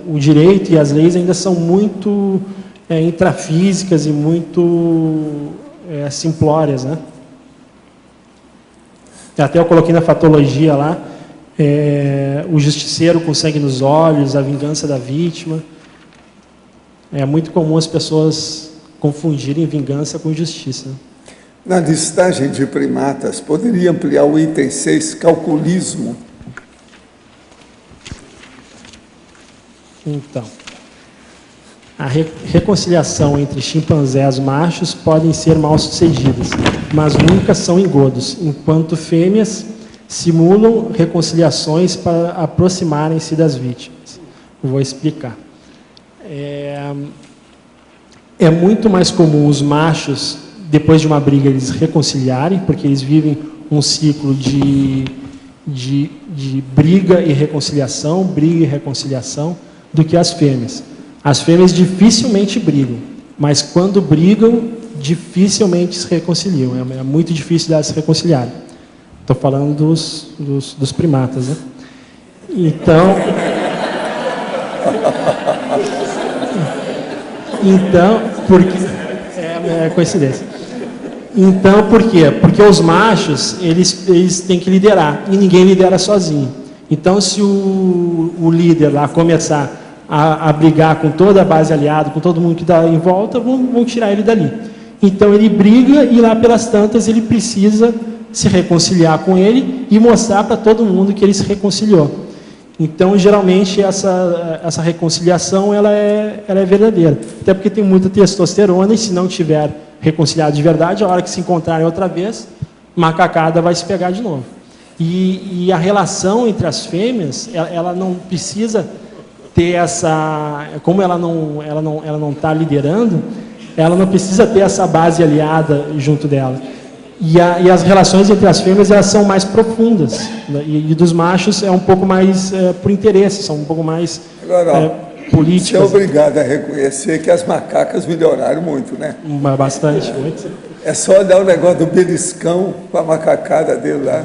o direito e as leis ainda são muito intrafísicas e muito simplórias, né? Até eu coloquei na fatologia lá, o justiceiro com sangue nos olhos, a vingança da vítima. É muito comum as pessoas confundirem vingança com justiça. Na listagem de primatas, poderia ampliar o item 6, calculismo? Então, a reconciliação entre chimpanzés machos podem ser mal sucedidas, mas nunca são engodos, enquanto fêmeas simulam reconciliações para aproximarem-se das vítimas. Vou explicar. É muito mais comum os machos, depois de uma briga, eles reconciliarem, porque eles vivem um ciclo de briga e reconciliação, do que as fêmeas. As fêmeas dificilmente brigam, mas quando brigam, dificilmente se reconciliam. É muito difícil delas se reconciliarem. Estou falando dos primatas, né? Então, porque é coincidência. Então, por quê? Porque os machos, eles têm que liderar, e ninguém lidera sozinho. Então, se o líder lá começar a brigar com toda a base aliada, com todo mundo que está em volta, vão tirar ele dali. Então, ele briga e lá pelas tantas ele precisa se reconciliar com ele e mostrar para todo mundo que ele se reconciliou. Então, geralmente, essa reconciliação ela é verdadeira. Até porque tem muita testosterona e se não tiver reconciliado de verdade, a hora que se encontrarem outra vez, macacada vai se pegar de novo. E a relação entre as fêmeas, ela não precisa ter essa... Como ela não está liderando, ela não precisa ter essa base aliada junto dela. E as relações entre as fêmeas elas são mais profundas, né? E dos machos é um pouco mais por interesse, são um pouco mais políticas. Você é obrigado a reconhecer que as macacas melhoraram muito, né? Bastante, muito. É só olhar o negócio do beliscão com a macacada dele lá.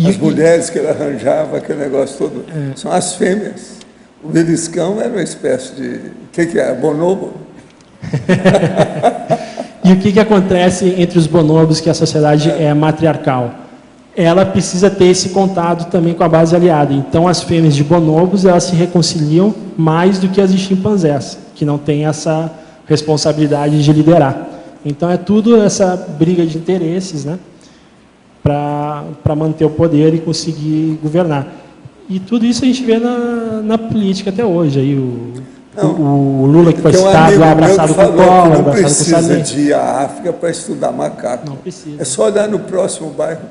As mulheres que ele arranjava, aquele negócio todo. São as fêmeas. O beliscão era uma espécie de... O que é? Bonobo? E o que acontece entre os bonobos, que a sociedade é matriarcal? Ela precisa ter esse contato também com a base aliada. Então, as fêmeas de bonobos, elas se reconciliam mais do que as de chimpanzés, que não têm essa responsabilidade de liderar. Então, é tudo essa briga de interesses, né, para manter o poder e conseguir governar. E tudo isso a gente vê na política até hoje. Aí o Lula que foi citado lá, abraçado com o Collor, não abraçado com o precisa Sarney. de ir à África para estudar macaco. Não precisa. É só olhar no próximo bairro.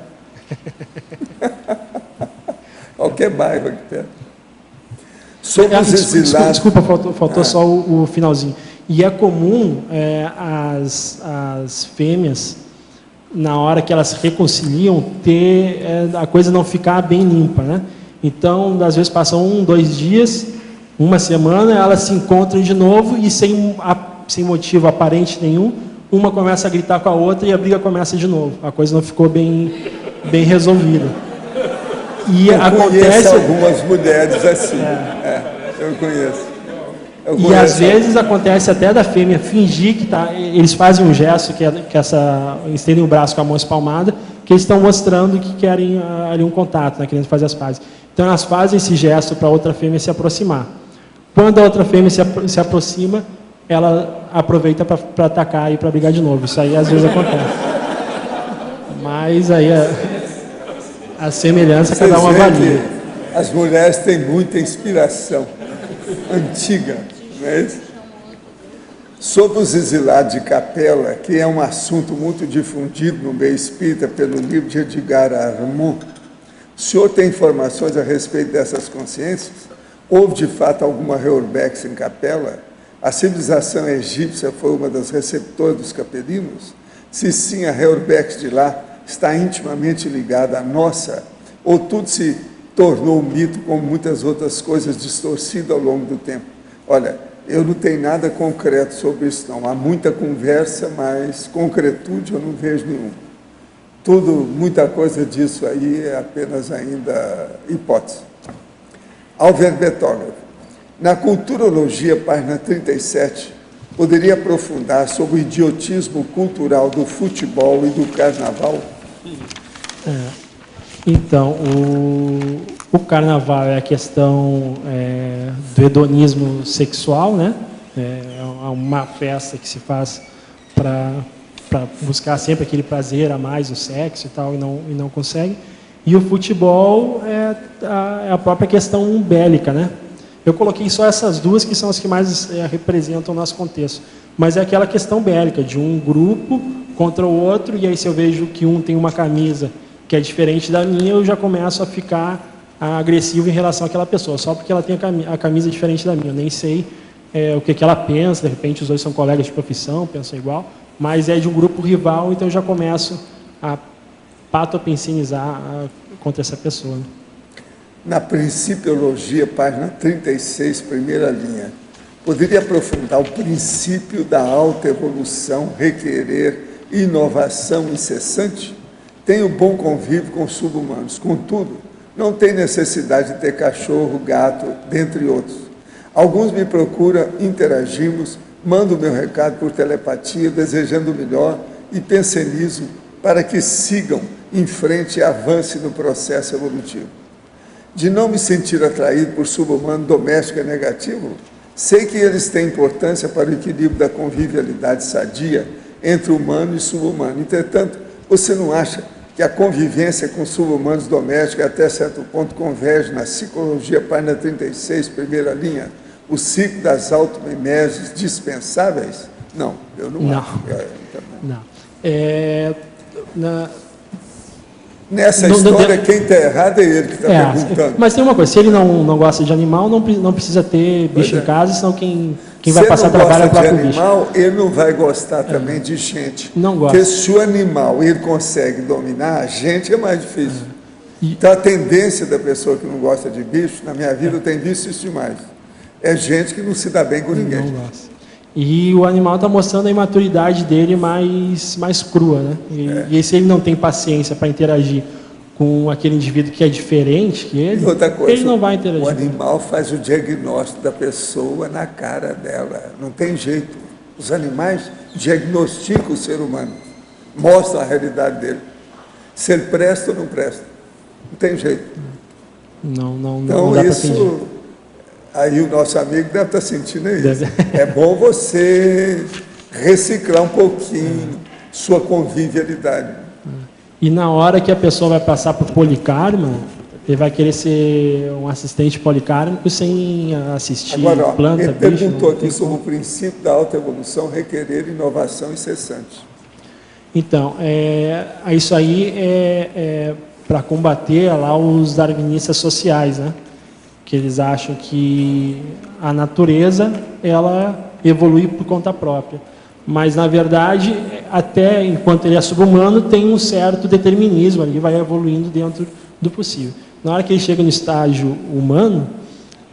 Qualquer bairro aqui perto. Somos exilados. Desculpa, faltou só o finalzinho. E é comum as fêmeas, na hora que elas se reconciliam, a coisa não ficar bem limpa, né? Então, às vezes passam 1, 2 dias, uma semana, elas se encontram de novo e sem motivo aparente nenhum, uma começa a gritar com a outra e a briga começa de novo. A coisa não ficou bem resolvida. E eu acontece conheço algumas mulheres assim. Eu conheço. E às vezes acontece até da fêmea fingir que tá. Eles fazem um gesto eles têm o braço com a mão espalmada, que eles estão mostrando que querem ali um contato, né, querendo fazer as pazes. Então elas fazem esse gesto para a outra fêmea se aproximar. Quando a outra fêmea se aproxima, ela aproveita para atacar e para brigar de novo. Isso aí às vezes acontece. Mas aí a semelhança cada uma avalia. As mulheres têm muita inspiração antiga, não é isso? Sobre os exilados de capela, que é um assunto muito difundido no meio espírita pelo livro de Edgar Armand, o senhor tem informações a respeito dessas consciências? Houve, de fato, alguma reurbex em capela? A civilização egípcia foi uma das receptoras dos capelinos? Se sim, a reurbex de lá está intimamente ligada à nossa? Ou tudo se tornou um mito, como muitas outras coisas distorcidas ao longo do tempo? Olha, eu não tenho nada concreto sobre isso, não. Há muita conversa, mas concretude eu não vejo nenhuma. Muita coisa disso aí é apenas ainda hipótese. Alverbetógrafo. Na Culturologia, página 37, poderia aprofundar sobre o idiotismo cultural do futebol e do carnaval? Então, o carnaval é a questão do hedonismo sexual, né? É uma festa que se faz para buscar sempre aquele prazer a mais, o sexo e tal, e não consegue. E o futebol é a própria questão bélica, né? Eu coloquei só essas duas que são as que mais representam o nosso contexto. Mas é aquela questão bélica, de um grupo contra o outro, e aí se eu vejo que um tem uma camisa que é diferente da minha, eu já começo a ficar agressivo em relação àquela pessoa, só porque ela tem a camisa diferente da minha. Eu nem sei o que ela pensa, de repente os dois são colegas de profissão, pensam igual, mas é de um grupo rival, então eu já começo a patopensinizar contra essa pessoa. Né? Na Principiologia, página 36, primeira linha, poderia aprofundar o princípio da alta evolução, requerer inovação incessante? Tenho bom convívio com sub-humanos, contudo, não tem necessidade de ter cachorro, gato, dentre outros. Alguns me procuram, interagimos, mando meu recado por telepatia, desejando o melhor e pensenizo para que sigam em frente e avancem no processo evolutivo. De não me sentir atraído por sub-humano doméstico é negativo? Sei que eles têm importância para o equilíbrio da convivialidade sadia entre humano e sub-humano. Entretanto, você não acha que a convivência com sub-humanos domésticos até certo ponto converge na psicologia, página 36, primeira linha, o ciclo das automimeses dispensáveis? Não, eu não acho. Não. Nessa história, quem está errado é ele que está perguntando. Mas tem uma coisa, se ele não gosta de animal, não precisa ter bicho em casa, senão quem vai passar trabalho é o próprio bicho. Se ele não gosta de animal, ele não vai gostar também de gente. Não gosta. Porque se o animal ele consegue dominar, a gente é mais difícil. Então a tendência da pessoa que não gosta de bicho, na minha vida eu tenho visto isso demais. É gente que não se dá bem com ninguém. Não gosta. E o animal está mostrando a imaturidade dele mais crua, né? E se ele não tem paciência para interagir com aquele indivíduo que é diferente que ele, outra coisa, ele não vai interagir. O animal faz o diagnóstico da pessoa na cara dela. Não tem jeito. Os animais diagnosticam o ser humano, mostram a realidade dele. Se ele presta ou não presta. Não tem jeito. Não então, dá isso... Aí o nosso amigo deve estar sentindo isso. É bom você reciclar um pouquinho sua convivialidade. E na hora que a pessoa vai passar por policarma, ele vai querer ser um assistente policármico sem assistir agora, planta, ele bicho. Perguntou aqui sobre o princípio da autoevolução requerer inovação incessante. Então, isso aí é para combater lá os darwinistas sociais, né? Que eles acham que a natureza ela evolui por conta própria. Mas, na verdade, até enquanto ele é sub-humano, tem um certo determinismo, ele vai evoluindo dentro do possível. Na hora que ele chega no estágio humano,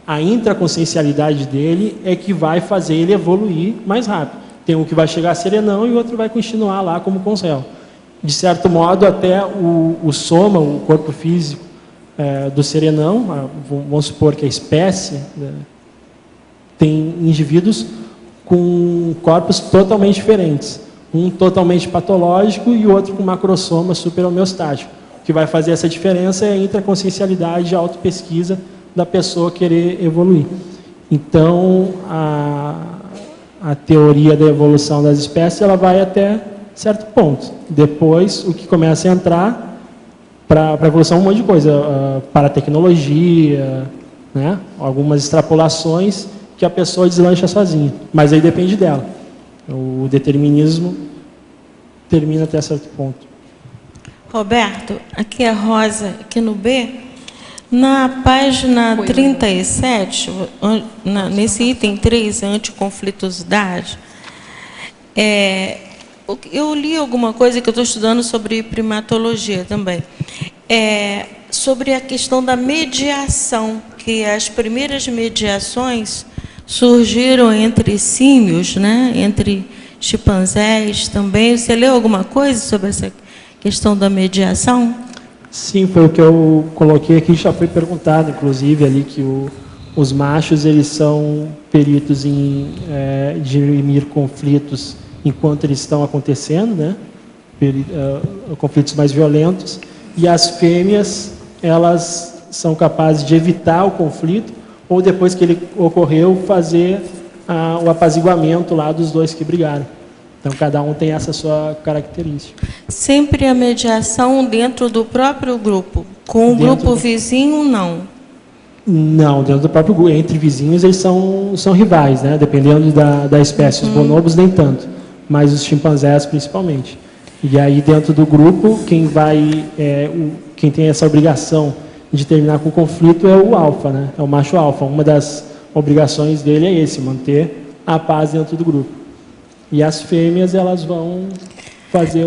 a intraconsciencialidade dele é que vai fazer ele evoluir mais rápido. Tem um que vai chegar serenão e o outro vai continuar lá como concel. De certo modo, até o soma, o corpo físico, do serenão, vamos supor que a espécie, né, tem indivíduos com corpos totalmente diferentes, um totalmente patológico e o outro com macrosoma super homeostático. O que vai fazer essa diferença é a intraconsciencialidade e a autopesquisa da pessoa querer evoluir. Então, a teoria da evolução das espécies ela vai até certo ponto. Depois, o que começa a entrar para a evolução, um monte de coisa, para a tecnologia, né? Algumas extrapolações que a pessoa deslancha sozinha, mas aí depende dela. O determinismo termina até certo ponto. Roberto, aqui é Rosa, aqui no B, na página 37, nesse item 3, anticonflituosidade, eu li alguma coisa que eu estou estudando sobre primatologia também, sobre a questão da mediação, que as primeiras mediações surgiram entre símios, né? Entre chimpanzés também. Você leu alguma coisa sobre essa questão da mediação? Sim, foi o que eu coloquei aqui, já foi perguntado, inclusive, ali que os machos eles são peritos em dirimir conflitos enquanto eles estão acontecendo, né? Conflitos mais violentos, e as fêmeas elas são capazes de evitar o conflito ou depois que ele ocorreu fazer o apaziguamento lá dos dois que brigaram. Então cada um tem essa sua característica. Sempre a mediação dentro do próprio grupo, com o grupo vizinho não? Não, dentro do próprio grupo, entre vizinhos eles são rivais, né? Dependendo da espécie. Os bonobos nem tanto, mas os chimpanzés principalmente. E aí dentro do grupo quem tem essa obrigação de terminar com o conflito é o alfa, né? É o macho alfa. Uma das obrigações dele é manter a paz dentro do grupo. E as fêmeas elas vão fazer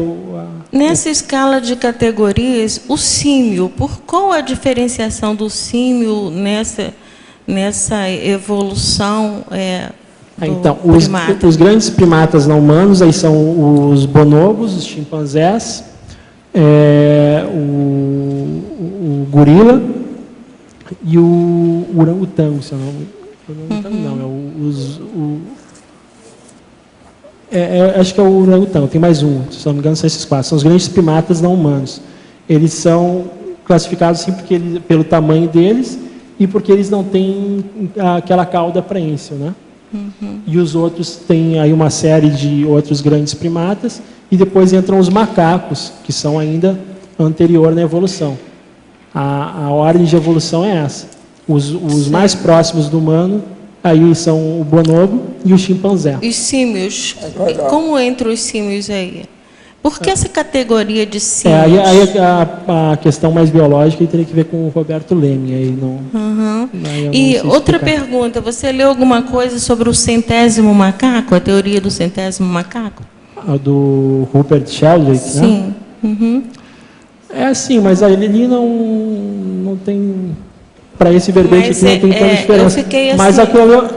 Nessa escala de categorias, o símio, por qual a diferenciação do símio nessa evolução então, os grandes primatas não humanos aí são os bonobos, os chimpanzés, o gorila e o orangotango, se eu acho que é o orangotango, tem mais um, se não me engano são esses quatro, são os grandes primatas não humanos. Eles são classificados assim pelo tamanho deles e porque eles não têm aquela cauda preensil, né? E os outros têm aí uma série de outros grandes primatas e depois entram os macacos, que são ainda anterior na evolução. A ordem de evolução é essa. Os mais próximos do humano, aí são o bonobo e o chimpanzé. Os símios. Como entram os símios aí? Por que essa categoria de símios? Aí a questão mais biológica teria que ver com o Roberto Leme. Aí não, aí eu E não sei outra explicar. pergunta, você leu alguma coisa sobre o 100º macaco, a teoria do 100º macaco? A do Rupert Sheldrake, né? Sim. Uhum. É sim, mas ali não tem... Para esse verbete Mas aqui não tem tanta diferença. eu fiquei assim, mas aquilo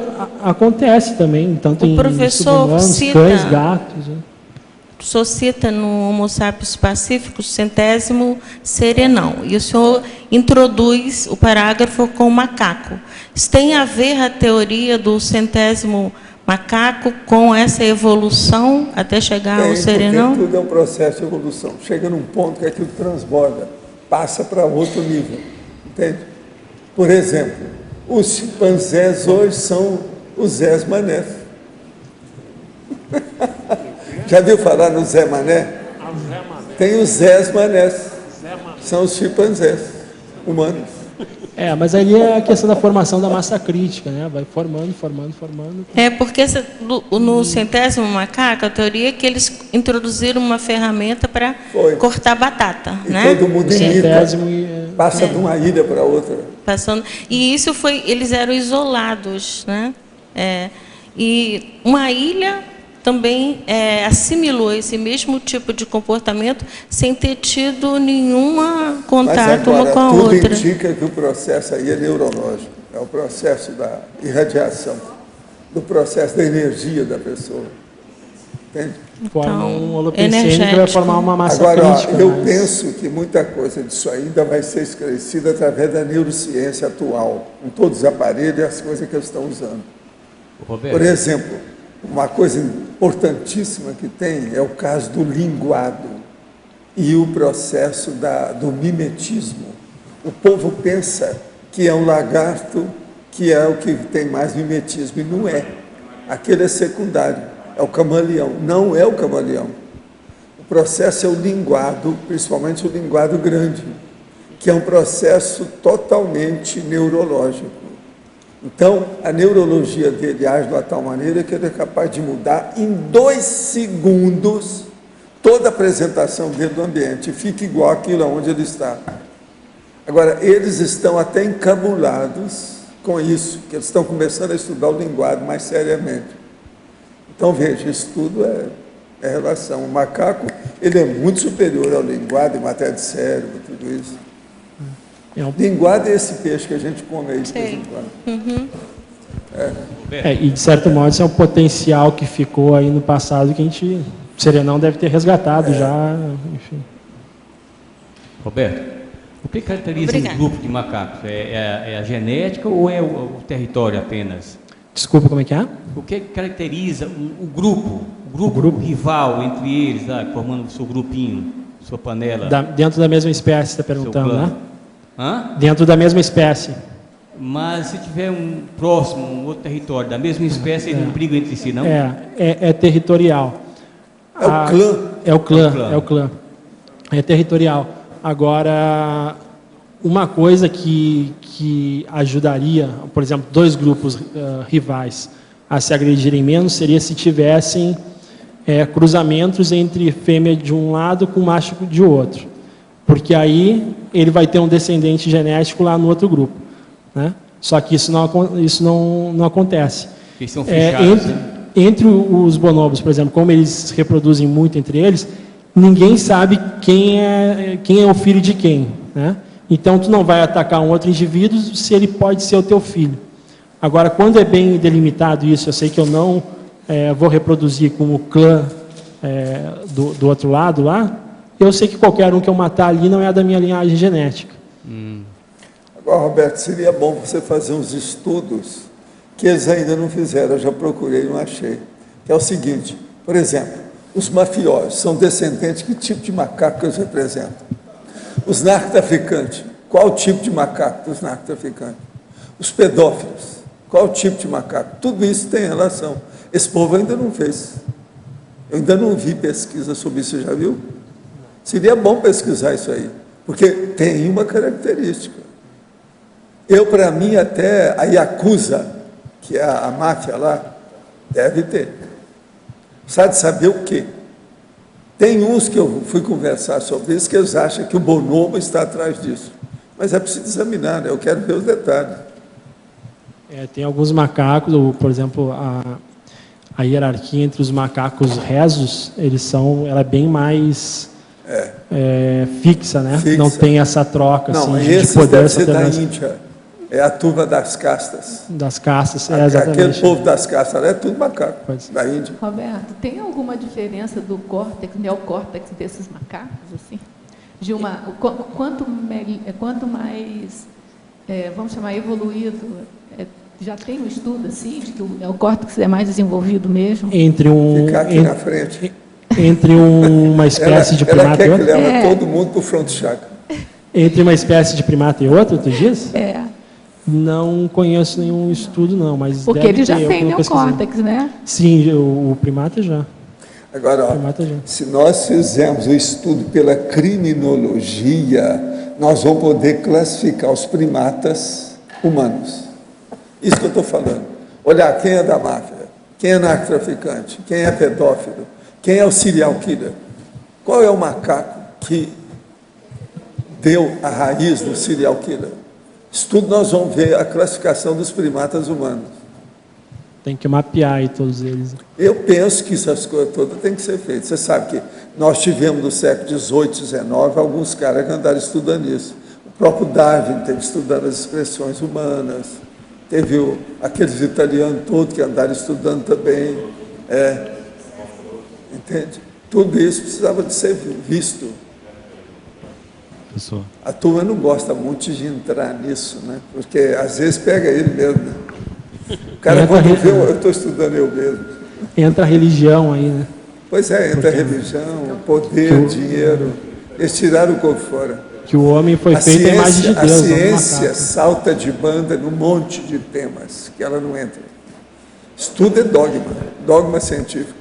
acontece também, tanto o em professor humanos, cita- cães, gatos. Né? O senhor cita no Homo sapiens pacífico, 100º serenão. E o senhor introduz o parágrafo com o macaco. Isso tem a ver a teoria do 100º macaco com essa evolução até chegar ao serenão? Porque tudo é um processo de evolução. Chega num ponto que aquilo transborda, passa para outro nível. Entende? Por exemplo, os chimpanzés hoje são os Zés Manés. Já viu falar no Zé Mané? Tem os Zés Manés. São os chimpanzés humanos. Mas ali é a questão da formação da massa crítica, né? Vai formando. Porque no 100º macaco, a teoria é que eles introduziram uma ferramenta para cortar batata. E né? todo mundo imita, passa de uma ilha para outra. Passando. E isso foi, eles eram isolados, né? E uma ilha também assimilou esse mesmo tipo de comportamento sem ter tido nenhum contato uma com a tudo outra. indica que o processo aí é neurológico, é o processo da irradiação, do processo da energia da pessoa. Entende? Forma um holopensene que vai formar uma massa Agora, crítica. eu penso que muita coisa disso ainda vai ser esclarecida através da neurociência atual, com todos os aparelhos e as coisas que eles estão usando. Roberto. Por exemplo, uma coisa importantíssima que tem é o caso do linguado e o processo do mimetismo. O povo pensa que é um lagarto que é o que tem mais mimetismo, e não é. Aquele é secundário. É o camaleão, não é o camaleão. O processo é o linguado, principalmente o linguado grande, que é um processo totalmente neurológico. Então, a neurologia dele age de uma tal maneira que ele é capaz de mudar em 2 segundos toda a apresentação dele do ambiente, fica igual àquilo onde ele está. Agora, eles estão até encabulados com isso, que eles estão começando a estudar o linguado mais seriamente. Então, veja, isso tudo é relação. O macaco, ele é muito superior ao linguado em matéria de cérebro, tudo isso. Linguado é esse peixe que a gente come aí de vez em quando. E, de certo modo, isso é um potencial que ficou aí no passado que o Serenão deve ter resgatado já, enfim. Roberto, o que caracteriza um grupo de macacos? É a genética ou é o território apenas? Desculpa, como é que é? O que caracteriza o grupo rival entre eles, formando o seu grupinho, sua panela? Dentro da mesma espécie, está perguntando, né? Hã? Dentro da mesma espécie. Mas se tiver um próximo, um outro território da mesma espécie, eles não brigam entre si, não? É territorial. É o clã. É o clã. É territorial. Agora, uma coisa que ajudaria, por exemplo, 2 grupos rivais a se agredirem menos seria se tivessem cruzamentos entre fêmea de um lado com macho de outro. Porque aí ele vai ter um descendente genético lá no outro grupo. Né? Só que isso não acontece. Eles são fechados, entre os bonobos, por exemplo, como eles se reproduzem muito entre eles, ninguém sabe quem é o filho de quem. Né? Então, tu não vai atacar um outro indivíduo se ele pode ser o teu filho. Agora, quando é bem delimitado isso, eu sei que eu não vou reproduzir com o clã do outro lado lá, eu sei que qualquer um que eu matar ali não é da minha linhagem genética. Agora, Roberto, seria bom você fazer uns estudos que eles ainda não fizeram, eu já procurei e não achei. Que é o seguinte, por exemplo, os mafiosos são descendentes, que tipo de macaco que eles representam? Os narcotraficantes, qual o tipo de macaco dos narcotraficantes? Os pedófilos, qual o tipo de macaco? Tudo isso tem relação. Esse povo ainda não fez. Eu ainda não vi pesquisa sobre isso, você já viu? Seria bom pesquisar isso aí, porque tem uma característica. Para mim, até a Yakuza, que é a máfia lá, deve ter. Sabe saber o quê? Tem uns que eu fui conversar sobre isso, que eles acham que o Bonobo está atrás disso. Mas é preciso examinar, né? Eu quero ver os detalhes. Tem alguns macacos, ou, por exemplo, a hierarquia entre os macacos rezos, ela é bem mais fixa, né? Fixa. Não tem essa troca Não, assim, esses de poder. deve ser da Índia. É a turma das castas. Das castas, exatamente. Aquele povo das castas é tudo macaco, da Índia. Roberto, tem alguma diferença do córtex, neocórtex desses macacos, assim? De quanto mais, vamos chamar, evoluído, já tem um estudo, assim, de que o neocórtex é mais desenvolvido mesmo? Ficar aqui na frente. Entre uma espécie de primata e outra? Ela quer que leva todo mundo para o front chakra. Entre uma espécie de primata e outra, tu diz? Não conheço nenhum estudo, não, mas porque ele já tem neocórtex, né? Sim, o primata já. Agora, se nós fizermos o estudo pela criminologia, nós vamos poder classificar os primatas humanos. Isso que eu estou falando. Olhar quem é da máfia, quem é narcotraficante, quem é pedófilo, quem é o serial killer. Qual é o macaco que deu a raiz do serial killer? Isso tudo nós vamos ver a classificação dos primatas humanos. Tem que mapear aí todos eles. Eu penso que essas coisas todas têm que ser feitas. Você sabe que nós tivemos no século XVIII, XIX, alguns caras que andaram estudando isso. O próprio Darwin teve estudando as expressões humanas. Teve aqueles italianos todos que andaram estudando também. Entende? Tudo isso precisava de ser visto. Professor. A turma não gosta muito de entrar nisso, né? Porque às vezes pega ele mesmo. Né? O cara, quando vê, eu estou estudando eu mesmo. Entra a religião aí, né? Pois entra a religião, poder, dinheiro. Eles tiraram o corpo fora. Que o homem foi feito à imagem de Deus. A ciência salta de banda num monte de temas que ela não entra. Isso tudo é dogma científico.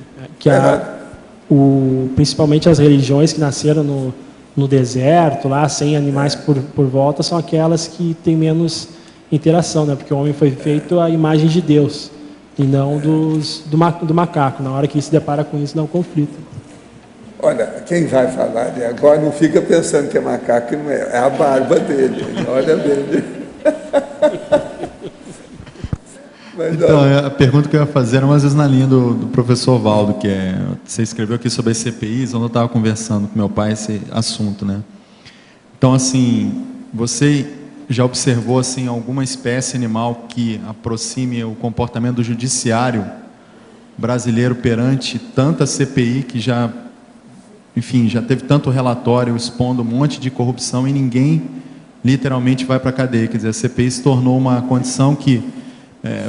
Principalmente as religiões que nasceram no deserto, lá, sem animais por volta, são aquelas que têm menos interação, né? Porque o homem foi feito à imagem de Deus, e não do macaco. Na hora que se depara com isso, dá um conflito. Olha, quem vai falar de agora não fica pensando que é macaco, não é. É a barba dele, olha dele. Então, a pergunta que eu ia fazer era mais vezes na linha do professor Valdo, que você escreveu aqui sobre as CPIs, onde eu estava conversando com meu pai esse assunto, né? Então, assim, você já observou, assim, alguma espécie animal que aproxime o comportamento do judiciário brasileiro perante tanta CPI que já, enfim, já teve tanto relatório expondo um monte de corrupção e ninguém literalmente vai para a cadeia? Quer dizer, a CPI se tornou uma condição que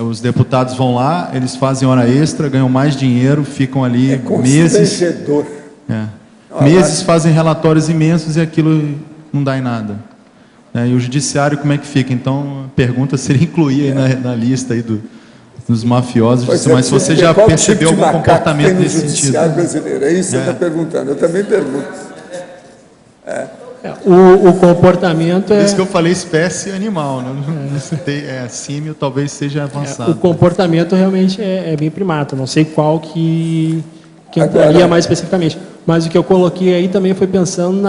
os deputados vão lá, eles fazem hora extra, ganham mais dinheiro, ficam ali meses. Meses, fazem relatórios imensos e aquilo não dá em nada. E o judiciário, como é que fica? Então, a pergunta seria incluir aí na lista aí dos mafiosos, mas se você já percebeu algum comportamento nesse sentido? Judiciário brasileiro, é isso que você está perguntando. Eu também pergunto. O comportamento Por isso que eu falei espécie animal, né? Símio talvez seja avançado. O comportamento realmente é bem primata, não sei qual que entraria mais especificamente. Mas o que eu coloquei aí também foi pensando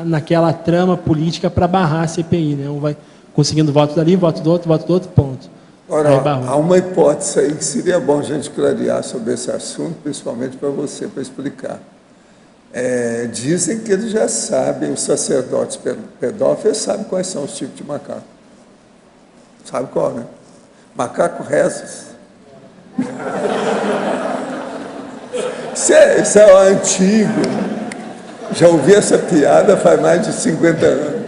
naquela trama política para barrar a CPI, né? Um vai conseguindo voto dali, voto do outro, ponto. Ora, há uma hipótese aí que seria bom a gente clarear sobre esse assunto, principalmente para você, para explicar. Dizem que eles já sabem, os sacerdotes pedófilos sabem quais são os tipos de macaco. Sabe qual, né? Macaco rezos. Isso é antigo. Já ouvi essa piada faz mais de 50 anos.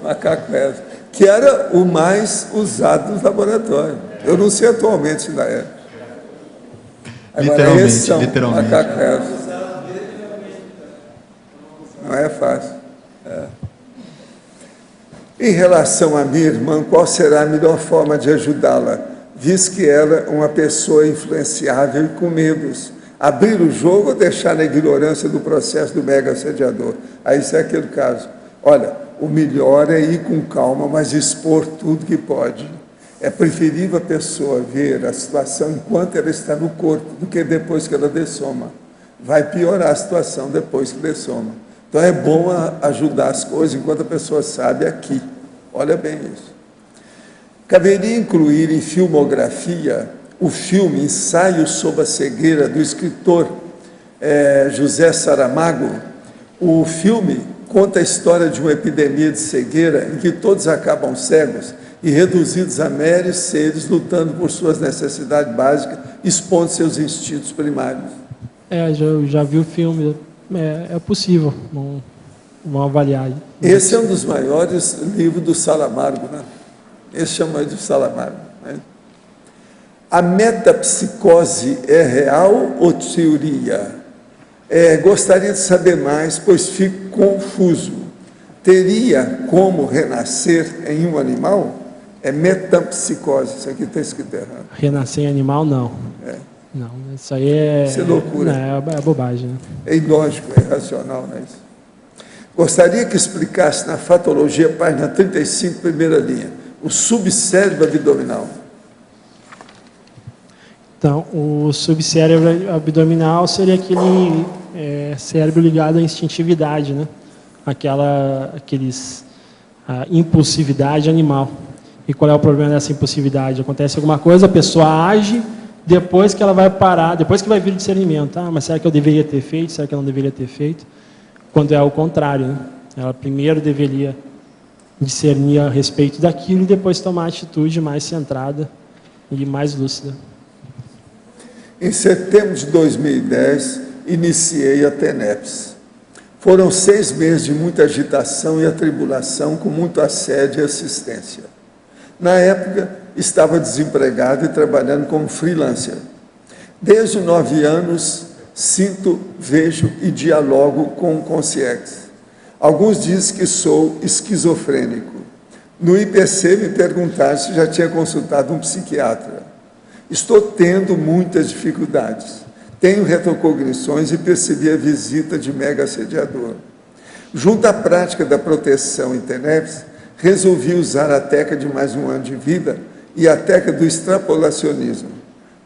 Macaco rezos. Que era o mais usado nos laboratórios. Eu não sei atualmente se ainda é. Agora, esses são macaco rezos. Não é fácil. Em relação à minha irmã, qual será a melhor forma de ajudá-la? Visto que ela é uma pessoa influenciável e com medos. Abrir o jogo ou deixar na ignorância do processo do mega assediador? Aí isso é aquele caso. Olha, o melhor é ir com calma, mas expor tudo que pode. É preferível a pessoa ver a situação enquanto ela está no corpo do que depois que ela dessoma. Vai piorar a situação depois que dessoma. Então é bom ajudar as coisas enquanto a pessoa sabe aqui. Olha bem isso. Caberia incluir em filmografia o filme Ensaio sobre a Cegueira, do escritor José Saramago. O filme conta a história de uma epidemia de cegueira em que todos acabam cegos e reduzidos a meros seres lutando por suas necessidades básicas, expondo seus instintos primários. Já vi o filme, é possível, vamos avaliar. Esse é um dos maiores livros do Saramago, né? Esse chama de Saramago, né? A metapsicose é real ou teoria? Gostaria de saber mais, pois fico confuso. Teria como renascer em um animal? É metapsicose, isso aqui está escrito errado. Renascer em animal, não. Não, isso aí é... Isso é loucura. É bobagem, né? É ilógico, é irracional, não é isso? Gostaria que explicasse na Fatologia, página 35, primeira linha, o subcérebro abdominal. Então, o subcérebro abdominal seria aquele cérebro ligado à instintividade, né? A impulsividade animal. E qual é o problema dessa impulsividade? Acontece alguma coisa, a pessoa age, depois que ela vai parar, depois que vai vir o discernimento. Mas será que eu deveria ter feito? Será que eu não deveria ter feito? Quando é o contrário, né? Ela primeiro deveria discernir a respeito daquilo e depois tomar atitude mais centrada e mais lúcida. Em setembro de 2010, iniciei a TENEPS. Foram 6 meses de muita agitação e atribulação, com muito assédio e assistência. Na época, estava desempregado e trabalhando como freelancer. Desde 9 anos, sinto, vejo e dialogo com concierges. Alguns dizem que sou esquizofrênico. No IPC me perguntaram se já tinha consultado um psiquiatra. Estou tendo muitas dificuldades. Tenho retrocognições e percebi a visita de mega assediador. Junto à prática da proteção em TENEPS, resolvi usar a técnica de mais um ano de vida e a técnica do extrapolacionismo.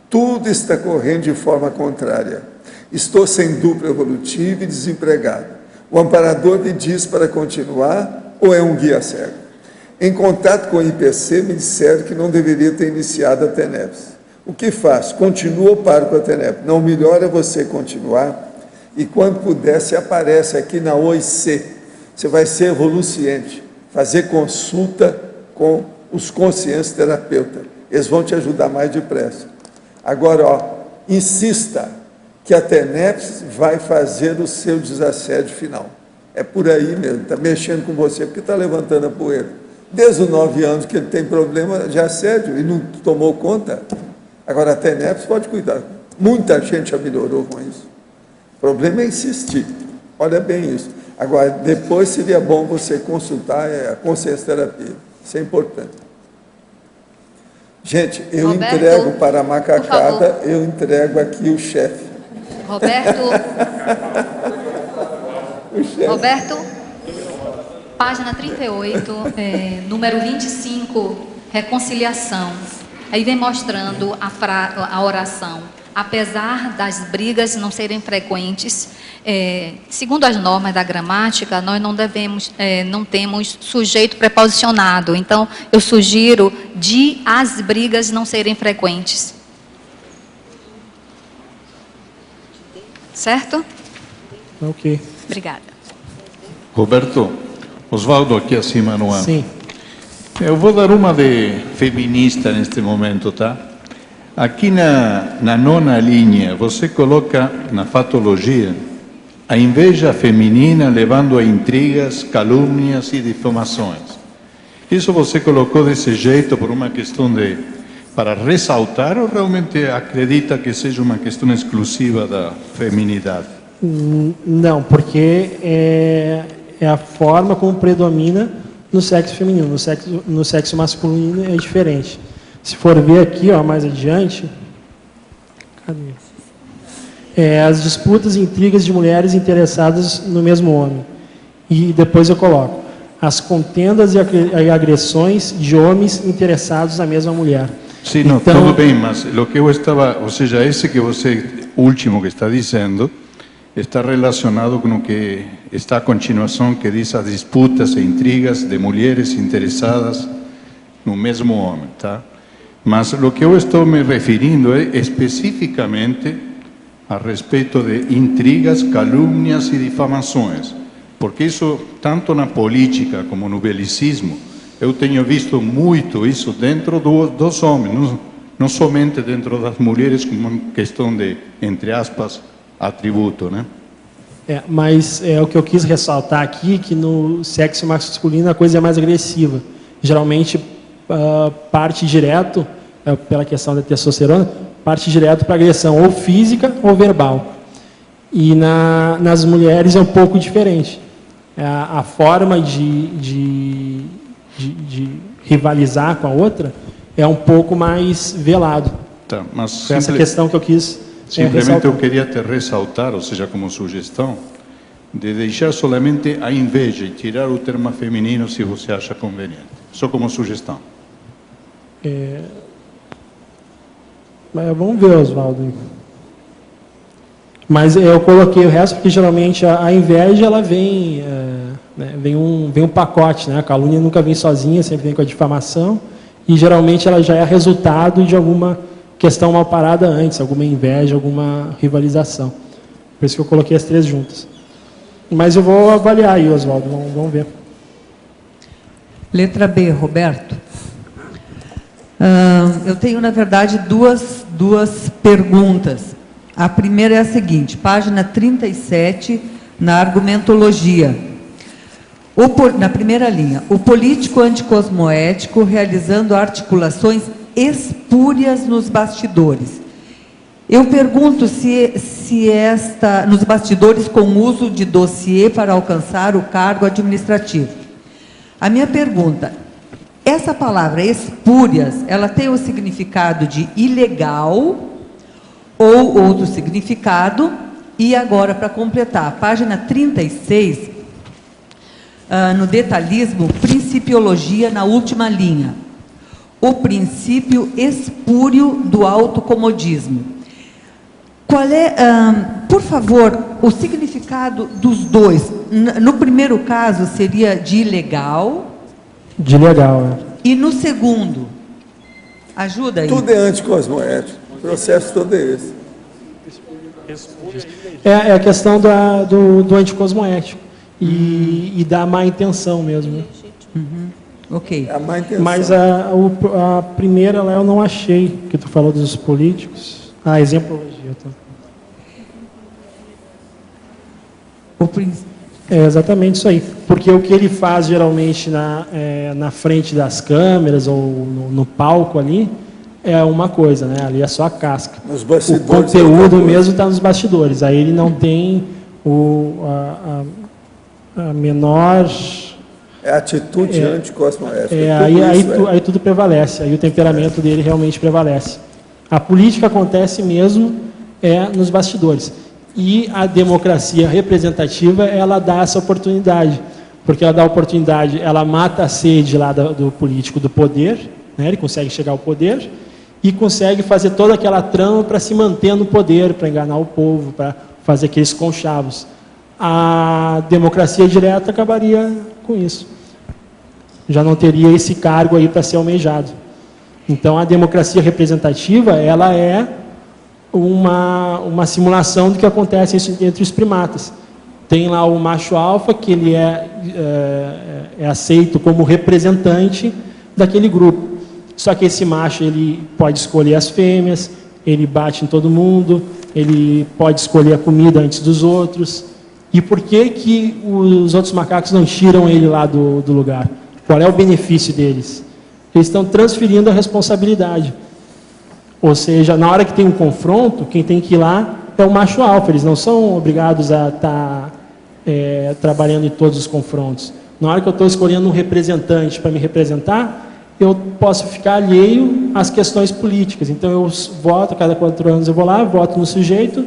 Tudo está correndo de forma contrária. Estou sem dupla evolutiva e desempregado. O amparador me diz para continuar ou é um guia cego? Em contato com o IPC, me disseram que não deveria ter iniciado a TENEPS. O que faço? Continuo ou paro com a TENEPS? Não, melhor é você continuar e quando puder, se aparece aqui na OIC. Você vai ser evoluciente, fazer consulta com os conscientes terapeutas. Eles vão te ajudar mais depressa. Agora, insista que a TENEPS vai fazer o seu desassédio final. É por aí mesmo, está mexendo com você, porque está levantando a poeira. Desde os 9 anos que ele tem problema de assédio e não tomou conta. Agora, a TENEPS pode cuidar. Muita gente já melhorou com isso. O problema é insistir. Olha bem isso. Agora, depois seria bom você consultar a consciência terapia. Isso é importante. Gente, eu Roberto, entrego para a macacada, eu entrego aqui o chefe. Roberto. Roberto, página 38, número 25, reconciliação. Aí vem mostrando a oração. Apesar das brigas não serem frequentes, segundo as normas da gramática, nós não temos sujeito preposicionado. Então, eu sugiro de as brigas não serem frequentes. Certo? Ok. Obrigada. Roberto, Osvaldo aqui acima no ano. Sim. Eu vou dar uma de feminista neste momento, tá? Aqui na nona linha, você coloca na fatologia a inveja feminina levando a intrigas, calúnias e difamações. Isso você colocou desse jeito por uma questão para ressaltar ou realmente acredita que seja uma questão exclusiva da feminidade? Não, porque é a forma como predomina no sexo feminino. No sexo masculino é diferente. Se for ver aqui, mais adiante, cadê? as disputas e intrigas de mulheres interessadas no mesmo homem. E depois eu coloco as contendas e agressões de homens interessados na mesma mulher. Sim, não, tudo bem, mas o que eu estava, ou seja, esse que você, último que está dizendo, está relacionado com o que está a continuação, que diz as disputas e intrigas de mulheres interessadas no mesmo homem, tá? Mas o que eu estou me referindo é especificamente a respeito de intrigas, calúnias e difamações, porque isso, tanto na política como no belicismo, eu tenho visto muito isso dentro dos homens, não somente dentro das mulheres, como uma questão de, entre aspas, atributo, né? Mas o que eu quis ressaltar aqui, que no sexo masculino a coisa é mais agressiva. Geralmente, parte direto, pela questão da testosterona, parte direto para agressão ou física ou verbal. E nas mulheres é um pouco diferente. A forma de rivalizar com a outra é um pouco mais velado. Tá, mas essa questão que eu quis simplesmente eu queria te ressaltar, ou seja, como sugestão, de deixar solamente a inveja e tirar o termo feminino se você acha conveniente. Só como sugestão. Mas vamos ver, Oswaldo. Mas eu coloquei o resto porque geralmente a inveja ela vem, vem um pacote, né? A calúnia nunca vem sozinha, sempre vem com a difamação e geralmente ela já é resultado de alguma questão mal parada antes, alguma inveja, alguma rivalização. Por isso que eu coloquei as três juntas. Mas eu vou avaliar aí, Oswaldo, vamos ver. Letra B, Roberto. Eu tenho, na verdade, duas perguntas. A primeira é a seguinte, página 37, na argumentologia. Na primeira linha, o político anticosmoético realizando articulações espúrias nos bastidores. Eu pergunto se nos bastidores com uso de dossiê para alcançar o cargo administrativo. A minha pergunta, essa palavra espúrias, ela tem o significado de ilegal ou outro significado? E agora, para completar, página 36, no detalhismo, principiologia na última linha. O princípio espúrio do autocomodismo. Qual é, por favor, o significado dos dois? No primeiro caso, seria de ilegal. De legal, E no segundo? Ajuda aí. Tudo é anticosmoético. O processo todo é esse. É a questão do anticosmoético e da má intenção mesmo. Né? Ok. A má intenção. Mas a primeira lá eu não achei, que tu falou dos políticos. Exemplologia. Tá? É exatamente isso aí. Porque o que ele faz geralmente na frente das câmeras ou no palco ali é uma coisa, né? Ali é só a casca. Nos bastidores, o conteúdo mesmo está nos bastidores. Aí ele não tem a menor... É a atitude anticosmoética. Aí tudo prevalece. Aí o temperamento dele realmente prevalece. A política acontece mesmo nos bastidores. E a democracia representativa, ela dá essa oportunidade. Porque ela dá a oportunidade, ela mata a sede lá do político do poder, né? Ele consegue chegar ao poder e consegue fazer toda aquela trama para se manter no poder, para enganar o povo, para fazer aqueles conchavos. A democracia direta acabaria com isso. Já não teria esse cargo aí para ser almejado. Então, a democracia representativa, ela é uma simulação do que acontece entre os primatas. Tem lá o macho alfa, que ele é aceito como representante daquele grupo. Só que esse macho ele pode escolher as fêmeas, ele bate em todo mundo, ele pode escolher a comida antes dos outros. E por que os outros macacos não tiram ele lá do lugar? Qual é o benefício deles? Eles estão transferindo a responsabilidade. Ou seja, na hora que tem um confronto, quem tem que ir lá é o macho alfa. Eles não são obrigados a estar trabalhando em todos os confrontos. Na hora que eu estou escolhendo um representante para me representar, eu posso ficar alheio às questões políticas. Então eu voto, cada 4 anos eu vou lá, voto no sujeito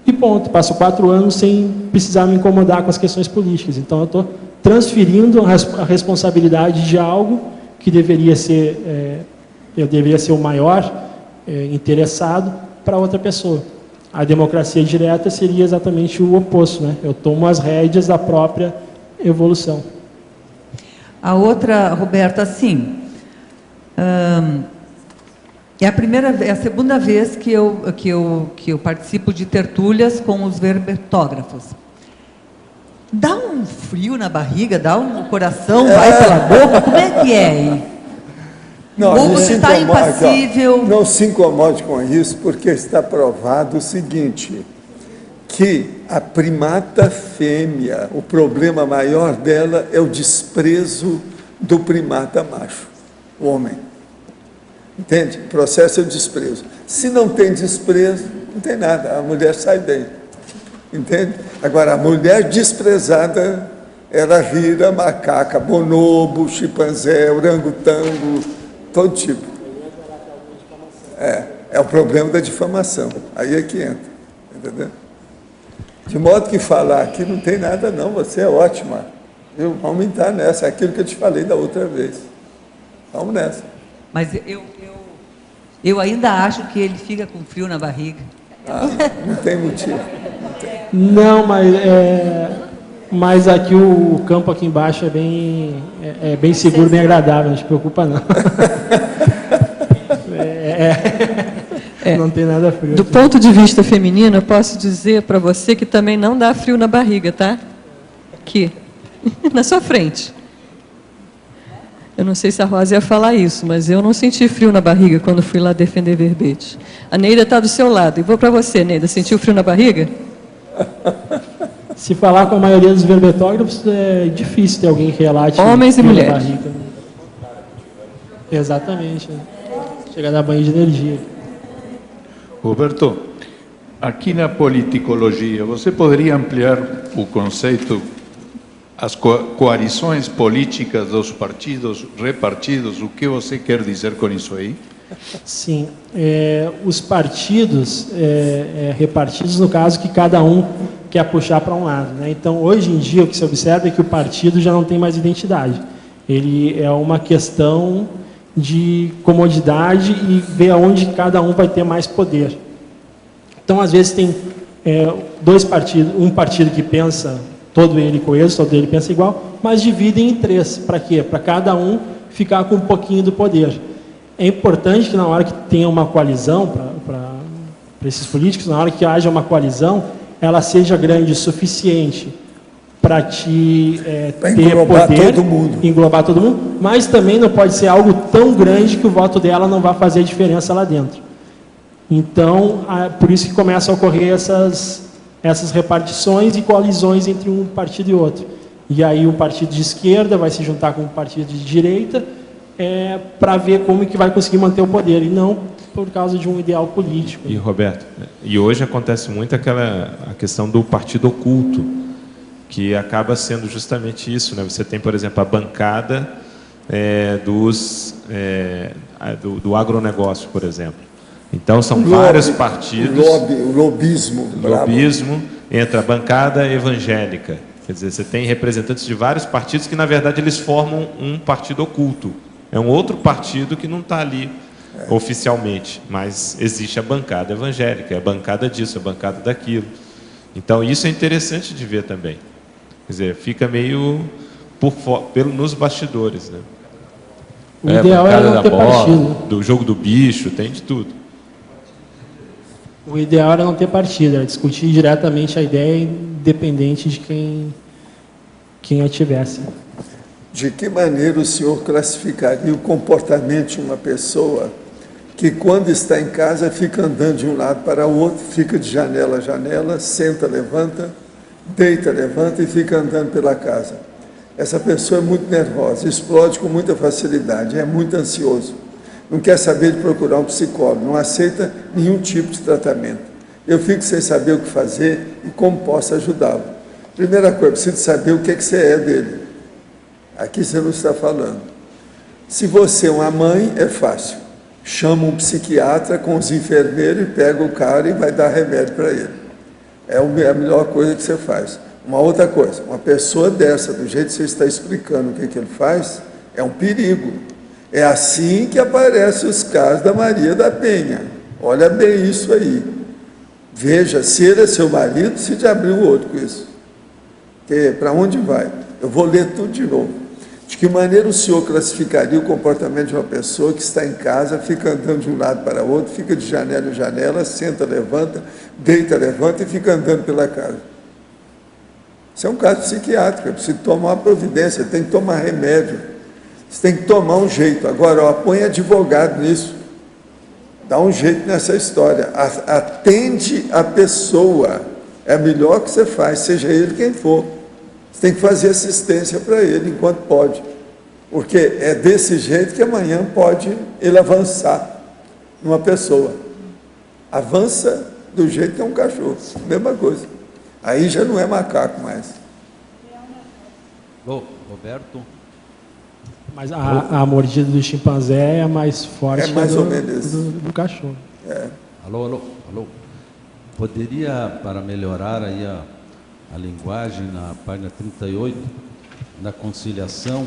e ponto. Passo 4 anos sem precisar me incomodar com as questões políticas. Então, eu estou transferindo a responsabilidade de algo que deveria ser, eu deveria ser o maior interessado para outra pessoa. A democracia direta seria exatamente o oposto, né? Eu tomo as rédeas da própria evolução. A outra, Roberto, assim, é a segunda vez que eu participo de tertúlias com os verbetógrafos. Dá um frio na barriga, dá o coração, vai pela boca, como é que é aí? Não, ou você está impassível? Não se incomode com isso, porque está provado o seguinte, que a primata fêmea, o problema maior dela é o desprezo do primata macho, o homem. Entende? O processo é o desprezo. Se não tem desprezo, não tem nada, a mulher sai bem. Entende? Agora, a mulher desprezada, ela vira macaca, bonobo, chimpanzé, orangotango, todo tipo. É o problema da difamação. Aí é que entra. Entendeu? De modo que falar aqui não tem nada não, você é ótima. Viu? Vamos entrar nessa, é aquilo que eu te falei da outra vez. Vamos nessa. Mas eu ainda acho que ele fica com frio na barriga. Não tem motivo. Não, mas aqui o campo aqui embaixo é bem seguro, bem agradável, não se preocupa não. Não tem nada frio. Do ponto de vista feminino, eu posso dizer para você que também não dá frio na barriga, tá? Aqui, na sua frente. Eu não sei se a Rosa ia falar isso, mas eu não senti frio na barriga quando fui lá defender verbete. A Neida está do seu lado. E vou para você, Neida. Sentiu frio na barriga? Se falar com a maioria dos verbetógrafos, é difícil ter alguém que relate homens e mulheres. Barriga. Exatamente. Chega a dar banho de energia. Roberto, aqui na politicologia, você poderia ampliar o conceito, as coalições políticas dos partidos repartidos, o que você quer dizer com isso aí? Sim, os partidos repartidos, no caso que cada um quer puxar para um lado, né? Então, hoje em dia, o que se observa é que o partido já não tem mais identidade. Ele é uma questão de comodidade e ver aonde cada um vai ter mais poder. Então, às vezes, tem dois partidos, um partido que pensa todo ele coeso, todo ele pensa igual, mas dividem em 3. Para quê? Para cada um ficar com um pouquinho do poder. É importante que na hora que tenha uma coalizão, para esses políticos, na hora que haja uma coalizão, ela seja grande o suficiente para te ter poder, englobar todo mundo, mas também não pode ser algo tão grande que o voto dela não vai fazer diferença lá dentro. Então, por isso que começam a ocorrer essas repartições e coalizões entre um partido e outro. E aí o partido de esquerda vai se juntar com o partido de direita para ver como que vai conseguir manter o poder, e não por causa de um ideal político. E, Roberto, e hoje acontece muito a questão do partido oculto, que acaba sendo justamente isso, né? Você tem, por exemplo, a bancada do agronegócio, por exemplo. Então, são vários partidos. O lobismo. Entra a bancada evangélica. Quer dizer, você tem representantes de vários partidos que, na verdade, eles formam um partido oculto. É um outro partido que não está ali oficialmente, mas existe a bancada evangélica, a bancada disso, a bancada daquilo. Então, isso é interessante de ver também. Quer dizer, fica meio nos bastidores, né? O ideal é não ter partido. Do jogo do bicho, tem de tudo. O ideal era não ter partido, era discutir diretamente a ideia, independente de quem a tivesse. De que maneira o senhor classificaria o comportamento de uma pessoa que, quando está em casa, fica andando de um lado para o outro, fica de janela a janela, senta, levanta, deita, levanta e fica andando pela casa? Essa pessoa é muito nervosa, explode com muita facilidade, é muito ansioso, não quer saber de procurar um psicólogo, não aceita nenhum tipo de tratamento. Eu fico sem saber o que fazer e como posso ajudá-lo. Primeira coisa, preciso saber o que você é dele. Aqui você não está falando. Se você é uma mãe, é fácil. Chama um psiquiatra com os enfermeiros e pega o cara e vai dar remédio para ele. É a melhor coisa que você faz. Uma outra coisa, uma pessoa dessa, do jeito que você está explicando o que ele faz, é um perigo. É assim que aparecem os casos da Maria da Penha. Olha bem isso aí. Veja, se ele é seu marido, se te abrir o outro com isso. Para onde vai? Eu vou ler tudo de novo. De que maneira o senhor classificaria o comportamento de uma pessoa que está em casa, fica andando de um lado para o outro, fica de janela em janela, senta, levanta, deita, levanta e fica andando pela casa? Isso é um caso psiquiátrico, é preciso tomar uma providência, tem que tomar remédio, você tem que tomar um jeito. Agora, põe advogado nisso, dá um jeito nessa história, atende a pessoa, é a melhor que você faz, seja ele quem for. Você tem que fazer assistência para ele enquanto pode, porque é desse jeito que amanhã pode ele avançar numa pessoa. Avança do jeito que é um cachorro, mesma coisa. Aí já não é macaco mais. Alô, Roberto? Mas a mordida do chimpanzé é mais forte do cachorro. É. Alô. Poderia, para melhorar aí a linguagem, na página 38, na conciliação,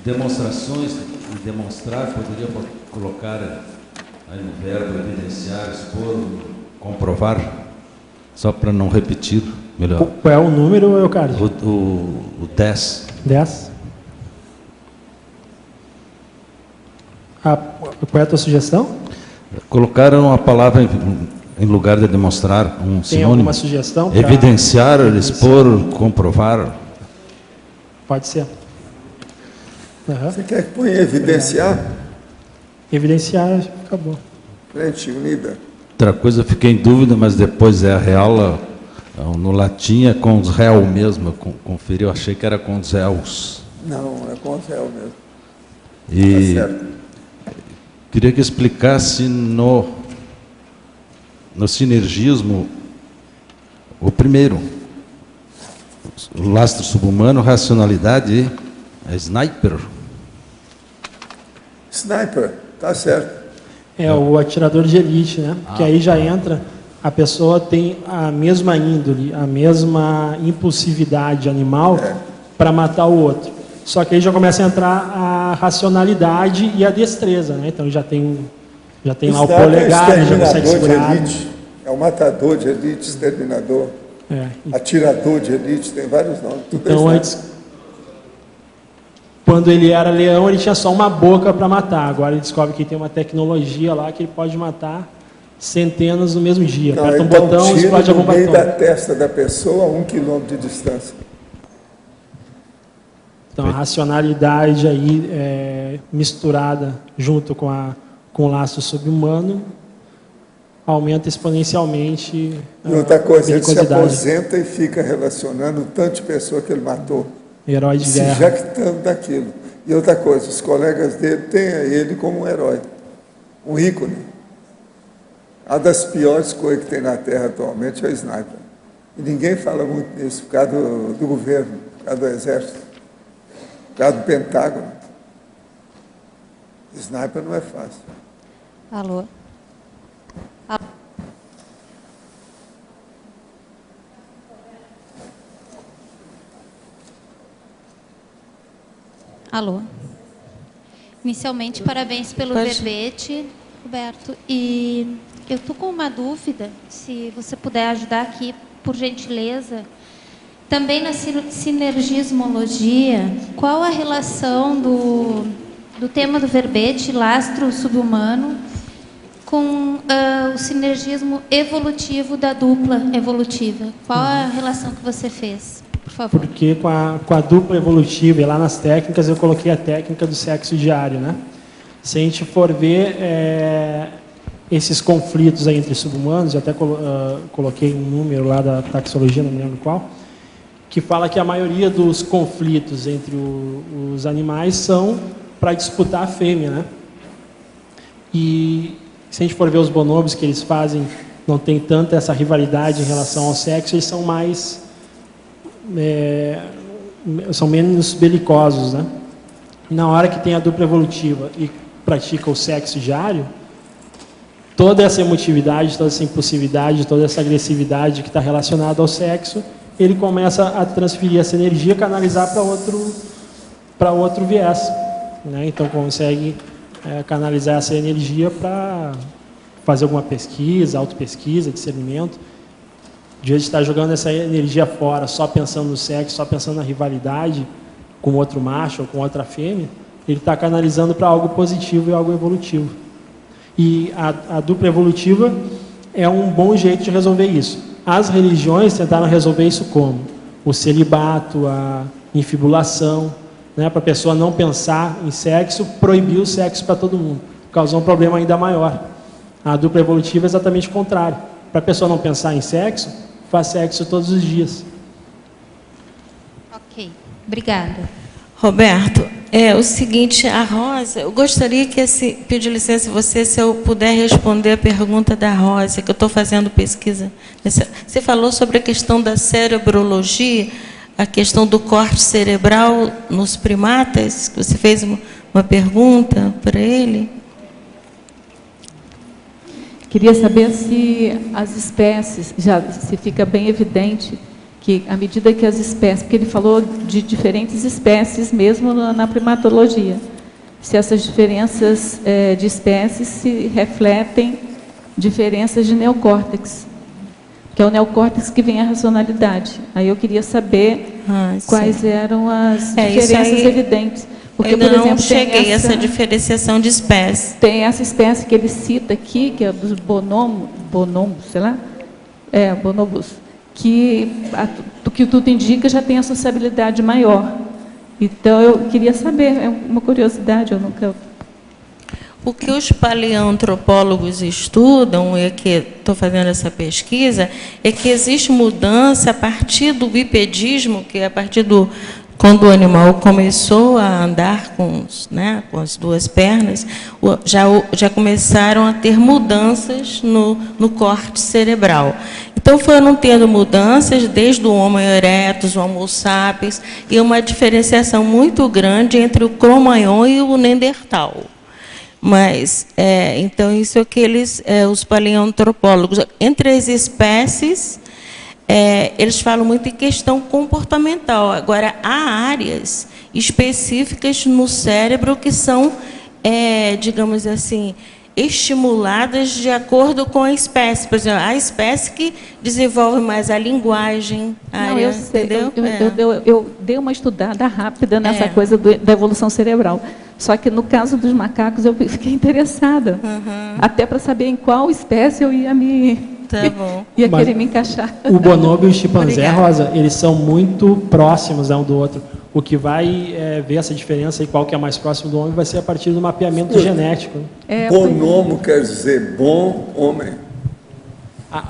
demonstrações, demonstrar, poderia colocar aí no verbo evidenciar, expor, comprovar, só para não repetir, melhor. Qual é o número, Eucário? O 10. 10. Qual é a tua sugestão? Colocaram a palavra em lugar de demonstrar um Tem sinônimo. alguma sugestão? Evidenciar, expor, comprovar. Pode ser. Uhum. Você quer que ponha evidenciar? Evidenciar, acabou. Frente unida. Outra coisa, eu fiquei em dúvida, mas depois é a real, no latim é com os réu mesmo, eu conferi, eu achei que era com os réus. Não, é com os réu mesmo. E tá certo. Queria que explicasse no sinergismo, o primeiro, o lastro subhumano, racionalidade e sniper. Sniper, tá certo. É o atirador de elite, né? Que aí já entra, a pessoa tem a mesma índole, a mesma impulsividade animal para matar o outro. Só que aí já começa a entrar a racionalidade e a destreza, né? Então já tem lá o polegar, já consegue segurar. É o matador de elite, exterminador, atirador de elite, tem vários nomes. Então antes, quando ele era leão, ele tinha só uma boca para matar. Agora ele descobre que tem uma tecnologia lá que ele pode matar centenas no mesmo dia. Não, aperta um ele dá botão, explode a no bomba meio da atômica. testa da pessoa a 1 quilômetro de distância. Então a racionalidade aí misturada junto com o laço subhumano aumenta exponencialmente E outra coisa, ele se periculosidade. aposenta e fica relacionando o tanto de pessoa que ele matou. Herói de se guerra. jactando daquilo. E outra coisa, os colegas dele têm ele como um herói, um ícone. Uma das piores coisas que tem na Terra atualmente é o sniper. E ninguém fala muito nisso, por causa do governo, por causa do exército, por causa do Pentágono. Sniper não é fácil. Alô? Alô? Inicialmente, parabéns pelo verbete, Roberto. E eu estou com uma dúvida, se você puder ajudar aqui, por gentileza. Também na sinergismologia, qual a relação do tema do verbete, lastro subhumano, com o sinergismo evolutivo da dupla evolutiva? Qual a relação que você fez? Por favor. Porque com a dupla evolutiva, e lá nas técnicas, eu coloquei a técnica do sexo diário, né? Se a gente for ver esses conflitos aí entre subhumanos, eu até coloquei um número lá da taxologia, não me lembro qual, que fala que a maioria dos conflitos entre os animais são para disputar a fêmea, né? E se a gente for ver os bonobos que eles fazem, não tem tanta essa rivalidade em relação ao sexo, eles são mais... são menos belicosos, né? Na hora que tem a dupla evolutiva e pratica o sexo diário, toda essa emotividade, toda essa impulsividade, toda essa agressividade que está relacionada ao sexo, ele começa a transferir essa energia, canalizar para outro viés, né? Então consegue canalizar essa energia para fazer alguma pesquisa, autopesquisa, discernimento. De vez de estar jogando essa energia fora, só pensando no sexo, só pensando na rivalidade com outro macho ou com outra fêmea, ele está canalizando para algo positivo e algo evolutivo. E a dupla evolutiva é um bom jeito de resolver isso. As religiões tentaram resolver isso como? O celibato, a infibulação, né, para a pessoa não pensar em sexo, proibir o sexo para todo mundo. Causou um problema ainda maior. A dupla evolutiva é exatamente o contrário. Para a pessoa não pensar em sexo, faz sexo todos os dias. Ok, obrigada. Roberto, é o seguinte, a Rosa, eu gostaria que, pedir licença a você, se eu puder responder a pergunta da Rosa, que eu estou fazendo pesquisa. Você falou sobre a questão da cerebrologia, a questão do corte cerebral nos primatas, que você fez uma pergunta para ele. Queria saber se as espécies, se fica bem evidente que, à medida que as espécies, porque ele falou de diferentes espécies mesmo na primatologia, se essas diferenças de espécies se refletem diferenças de neocórtex, que é o neocórtex que vem a racionalidade. Aí eu queria saber quais eram as diferenças evidentes. Porque, ainda por exemplo, não cheguei a essa diferenciação de espécies. Tem essa espécie que ele cita aqui, que é dos bonobos, sei lá, bonobos, que do que tudo indica já tem a sociabilidade maior. Então eu queria saber, é uma curiosidade, eu nunca. O que os paleoantropólogos estudam, e que estou fazendo essa pesquisa, é que existe mudança a partir do bipedismo, que é a partir do quando o animal começou a andar com as duas pernas, já começaram a ter mudanças no corte cerebral. Então, foram tendo mudanças desde o Homo erectus, o Homo sapiens, e uma diferenciação muito grande entre o Cro-Magnon e o Neandertal. Mas, então, isso é que os paleoantropólogos, entre as espécies, eles falam muito em questão comportamental. Agora, há áreas específicas no cérebro que são, digamos assim, estimuladas de acordo com a espécie. Por exemplo, a espécie que desenvolve mais a linguagem. Não, eu sei, eu dei uma estudada rápida nessa coisa da evolução cerebral. Só que, no caso dos macacos, eu fiquei interessada. Até para saber em qual espécie eu ia querer me encaixar. O bonobo e o chimpanzé, Rosa, eles são muito próximos um do outro. O que vai ver essa diferença e qual que é mais próximo do homem vai ser a partir do mapeamento genético. Bonomo quer dizer bom homem.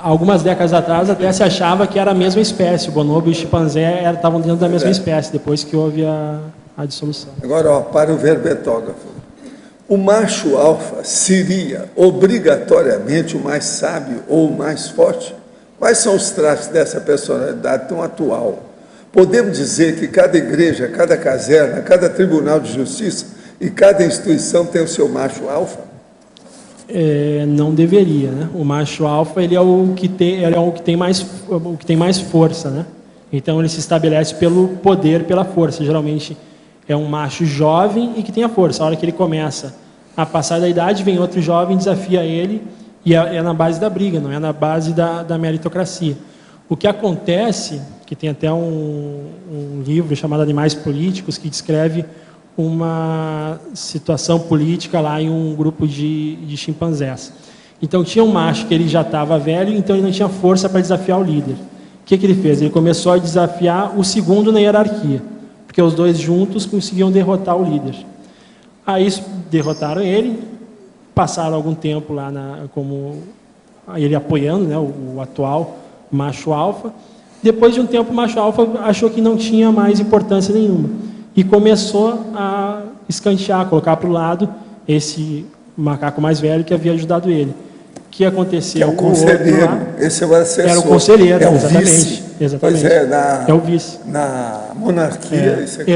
Algumas décadas atrás até se achava que era a mesma espécie. O bonobo e o chimpanzé estavam dentro da mesma espécie, depois que houve a dissolução. Agora, para o verbetógrafo. O macho alfa seria obrigatoriamente o mais sábio ou o mais forte? Quais são os traços dessa personalidade tão atual? Podemos dizer que cada igreja, cada caserna, cada tribunal de justiça e cada instituição tem o seu macho alfa? Não deveria, né? O macho alfa ele é o que tem mais força, né? Então ele se estabelece pelo poder, pela força. Geralmente é um macho jovem e que tem a força. A hora que ele começa a passar da idade, vem outro jovem, desafia ele, e é na base da briga, não é na base da meritocracia. O que acontece, que tem até um livro chamado Animais Políticos, que descreve uma situação política lá em um grupo de chimpanzés. Então tinha um macho que ele já estava velho, então ele não tinha força para desafiar o líder. O que ele fez? Ele começou a desafiar o segundo na hierarquia, porque os dois juntos conseguiam derrotar o líder. Aí derrotaram ele, passaram algum tempo lá como ele apoiando, né, o atual macho alfa. Depois de um tempo, o macho alfa achou que não tinha mais importância nenhuma e começou a escantear, colocar para o lado esse macaco mais velho que havia ajudado ele. O que aconteceu? É o conselheiro. Esse é o assessor. Era o conselheiro, é o exatamente. Vice. Exatamente. Pois é o vice. Na monarquia, isso é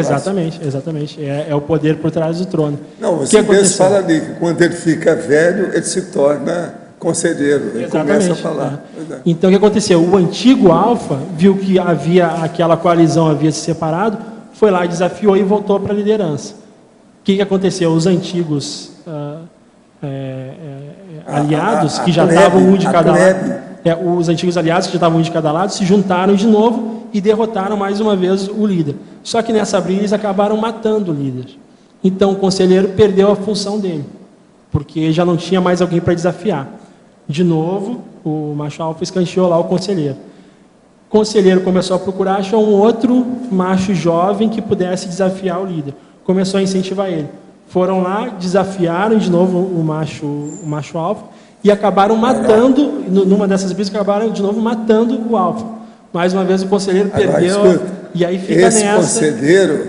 exatamente. É o poder por trás do trono. Não, você mesmo fala ali que quando ele fica velho, ele se torna conselheiro, ele começa a falar. Então, o que aconteceu? O antigo alfa viu que aquela coalizão havia se separado, foi lá, desafiou e voltou para a liderança. O que aconteceu? Os antigos aliados, que já estavam um de cada lado, os antigos aliados que já estavam um de cada lado, se juntaram de novo e derrotaram mais uma vez o líder. Só que nessa briga eles acabaram matando o líder. Então o conselheiro perdeu a função dele, porque já não tinha mais alguém para desafiar. De novo, o macho alfa escanteou lá o conselheiro. O conselheiro começou a procurar, achou um outro macho jovem que pudesse desafiar o líder. Começou a incentivar ele. Foram lá, desafiaram de novo o macho alfa e acabaram matando, numa dessas brigas, acabaram de novo matando o alfa. Mais uma vez o conselheiro perdeu, escuta, e aí fica esse nessa... conselheiro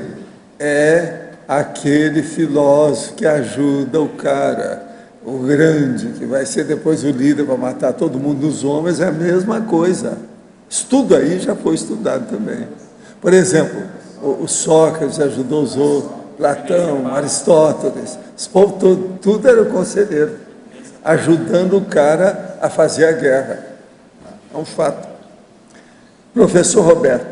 é aquele filósofo que ajuda o cara, o grande, que vai ser depois o líder para matar todo mundo dos homens, é a mesma coisa. Isso tudo aí já foi estudado também. Por exemplo, o Sócrates ajudou os outros, Platão, Aristóteles, esse povo tudo era o conselheiro, ajudando o cara a fazer a guerra. É um fato. Professor Roberto,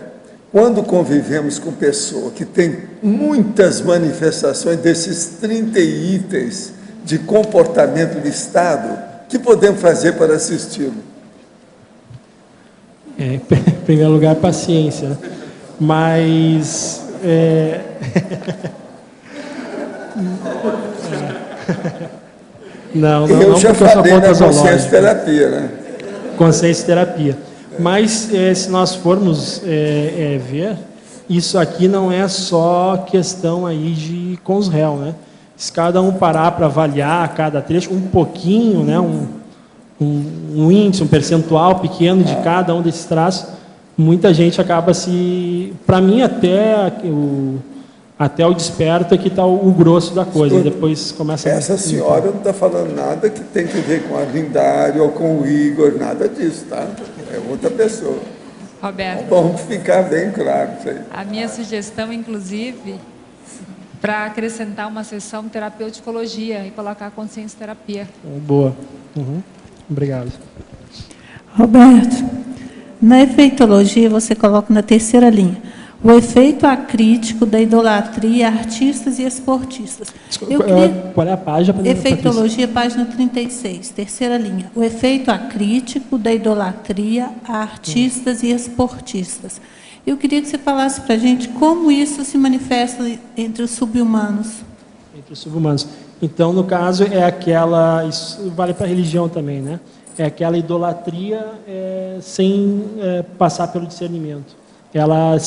quando convivemos com pessoa que tem muitas manifestações desses 30 itens de comportamento de Estado, o que podemos fazer para assisti-lo? Em primeiro lugar, paciência. Né? Mas... Não, eu já falei na consciência terapia, né? Consciência terapia. Mas se nós formos ver, isso aqui não é só questão aí com os réus, né? Se cada um parar para avaliar cada trecho, um pouquinho, né? Um índice, um percentual pequeno de cada um desses traços, muita gente acaba se... Para mim, até o desperto é que está o grosso da coisa. Escuta, depois começa... Essa senhora não está falando nada que tem que ver com a Lindário ou com o Igor, nada disso, tá? É outra pessoa. Roberto. Vamos ficar bem claro isso aí. A minha sugestão, inclusive, para acrescentar uma sessão terapeuticologia e colocar consciência terapia. Boa. Obrigado. Roberto, na efeitologia você coloca na terceira linha o efeito acrítico da idolatria a artistas e esportistas. Qual é a página? Efeitologia, página 36, terceira linha. O efeito acrítico da idolatria a artistas e esportistas. Eu queria que você falasse para a gente como isso se manifesta entre os subhumanos. Entre os subhumanos. Então, no caso, é aquela... Isso vale para a religião também, né? É aquela idolatria sem passar pelo discernimento. Ela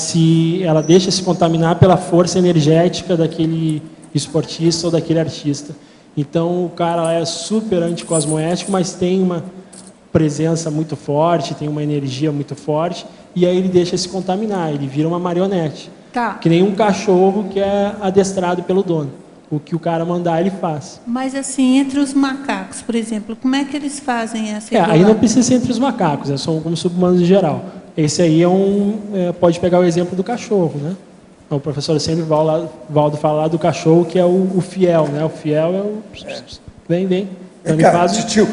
deixa se contaminar pela força energética daquele esportista ou daquele artista. Então, o cara é super anticosmoético, mas tem uma presença muito forte, tem uma energia muito forte, e aí ele deixa se contaminar, ele vira uma marionete. Tá. Que nem um cachorro que é adestrado pelo dono. O que o cara mandar, ele faz. Mas, assim, entre os macacos, por exemplo, como é que eles fazem essa idolatria? Aí não precisa ser entre os macacos, são como subhumanos em geral. Esse aí pode pegar o exemplo do cachorro, né? O professor sempre Valdo fala lá do cachorro, que é o fiel, né? O fiel é o... Vem. Então, Vem cá, titio,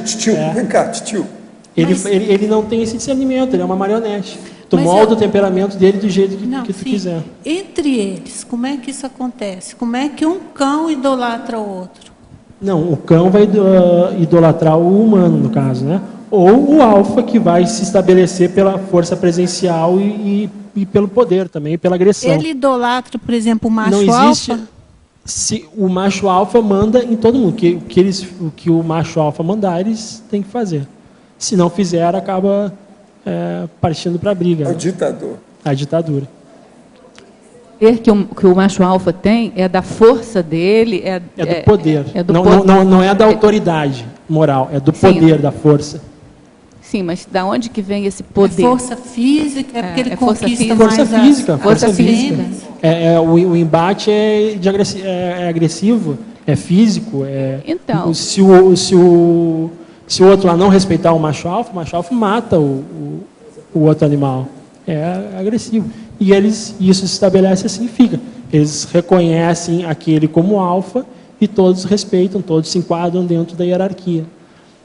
vem cá, titio. Ele não tem esse discernimento, ele é uma marionete. Tu molda o temperamento dele do jeito que tu quiser. Entre eles, como é que isso acontece? Como é que um cão idolatra o outro? Não, o cão vai idolatrar o humano, no caso, né? Ou o alfa, que vai se estabelecer pela força presencial e pelo poder também, pela agressão. Ele idolatra, por exemplo, o macho não existe, alfa? O macho alfa manda em todo mundo. O que o macho alfa mandar, eles têm que fazer. Se não fizer, acaba partindo para a briga. É o ditador. A ditadura. O poder que o macho alfa tem é da força dele. É do poder. Poder. Não é da autoridade moral, é do poder, da força. Sim, mas da onde que vem esse poder? É força física, porque ele conquista força mais física, força física. O embate é agressivo, é físico. Então, se o outro lá não respeitar o macho alfa mata o outro animal. É agressivo. E isso se estabelece assim, fica. Eles reconhecem aquele como alfa e todos respeitam, todos se enquadram dentro da hierarquia.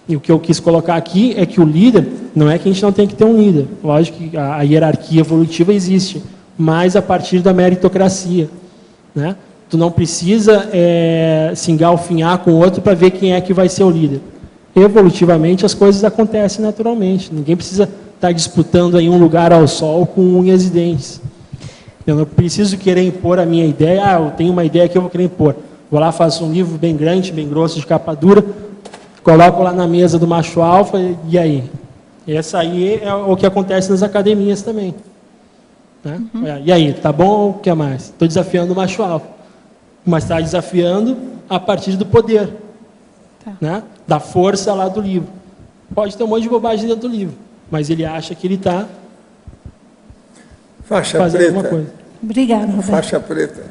E o que eu quis colocar aqui é que o líder, não é que a gente não tem que ter um líder. Lógico que a hierarquia evolutiva existe, mas a partir da meritocracia, né? Tu não precisa se engalfinhar com o outro para ver quem é que vai ser o líder. Evolutivamente, as coisas acontecem naturalmente. Ninguém precisa estar disputando aí um lugar ao sol com unhas e dentes. Eu não preciso querer impor a minha ideia. Eu tenho uma ideia que eu vou querer impor. Vou lá, faço um livro bem grande, bem grosso, de capa dura, coloco lá na mesa do macho alfa, e aí? Essa aí é o que acontece nas academias também. Né? E aí, tá bom ou o que mais? Estou desafiando o macho alfa. Mas está desafiando a partir do poder, né? Da força lá do livro. Pode ter um monte de bobagem dentro do livro, mas ele acha que ele está fazendo alguma coisa. Obrigada, Roberto. Faixa preta.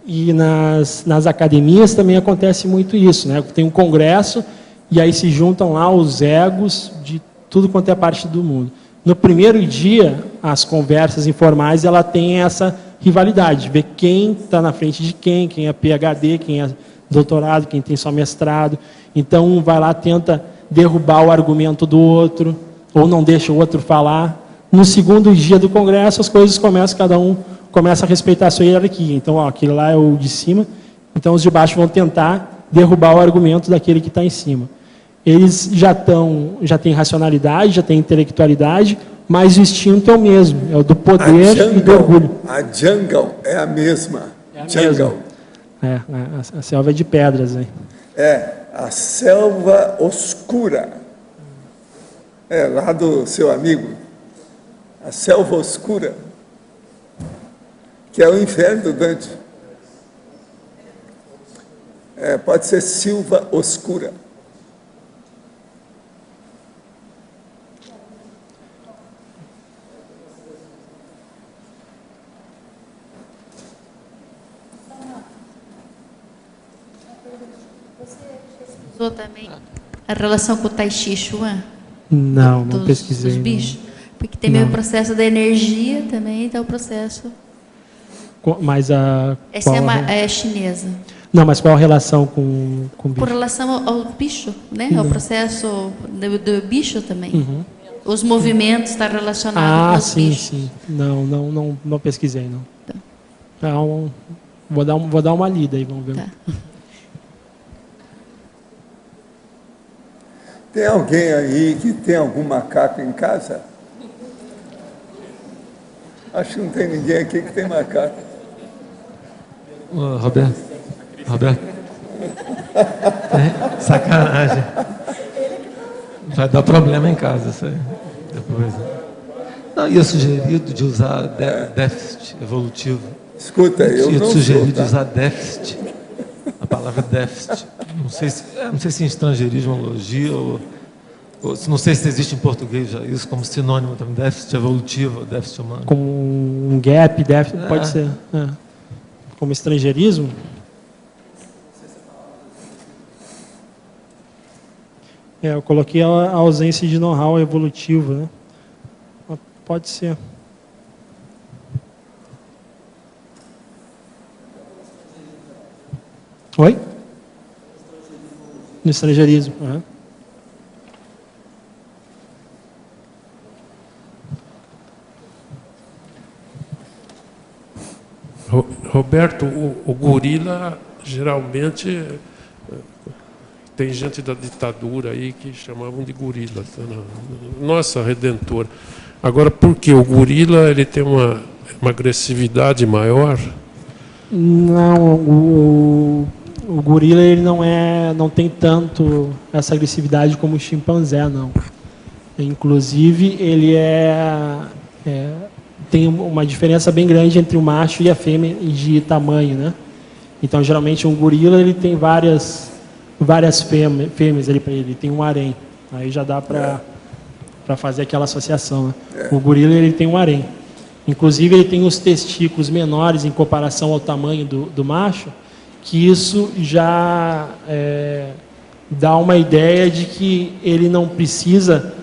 E nas academias também acontece muito isso, né? Tem um congresso e aí se juntam lá os egos de tudo quanto é parte do mundo. No primeiro dia, as conversas informais, ela tem essa rivalidade, ver quem está na frente de quem é PhD, quem é doutorado, quem tem só mestrado. Então, um vai lá, tenta derrubar o argumento do outro, ou não deixa o outro falar. No segundo dia do congresso, as coisas começam, cada um começa a respeitar a sua hierarquia. Então, aquele lá é o de cima, então os de baixo vão tentar derrubar o argumento daquele que está em cima. Eles já têm racionalidade, já têm intelectualidade, mas o instinto é o mesmo, é o do poder e do orgulho. A jungle é a mesma. Jungle. A selva é de pedras. Hein? A selva oscura. Lá do seu amigo. A selva oscura. Que é o inferno do Dante. Pode ser silva oscura. Também a relação com o Tai Chi Chuan? Não pesquisei. Dos bichos? Porque tem o processo da energia também, então o processo... Mas essa é chinesa. Não, mas qual a relação com o bicho? Com relação ao bicho, né? Ao processo do bicho também. Os movimentos estão relacionados com os bichos. Sim. Não pesquisei, não. Então, vou dar uma lida aí, vamos ver. Tem alguém aí que tem algum macaco em casa? Acho que não tem ninguém aqui que tem macaco. Roberto. Sacanagem. Vai dar problema em casa isso aí. Depois. Não, ia sugerido de usar déficit evolutivo. Escuta, eu não sugerido de usar déficit. A palavra déficit. Não sei se em estrangeirismologia ou não sei se existe em português já isso como sinônimo também, déficit evolutivo, déficit humano. Como um gap, déficit, pode ser. Como estrangeirismo? Eu coloquei a ausência de know-how evolutivo, né? Pode ser. Oi? No estrangeirismo. Roberto, o gorila geralmente tem gente da ditadura aí que chamavam de gorila. Nossa, Redentor. Agora, por que o gorila ele tem uma agressividade maior? Não, o gorila ele não tem tanto essa agressividade como o chimpanzé, não. Inclusive, ele tem uma diferença bem grande entre o macho e a fêmea de tamanho, né? Então, geralmente, um gorila ele tem várias fêmeas ali para ele tem um harém. Aí já dá para fazer aquela associação, né? O gorila ele tem um harém. Inclusive, ele tem os testículos menores em comparação ao tamanho do macho, que isso já dá uma ideia de que ele não precisa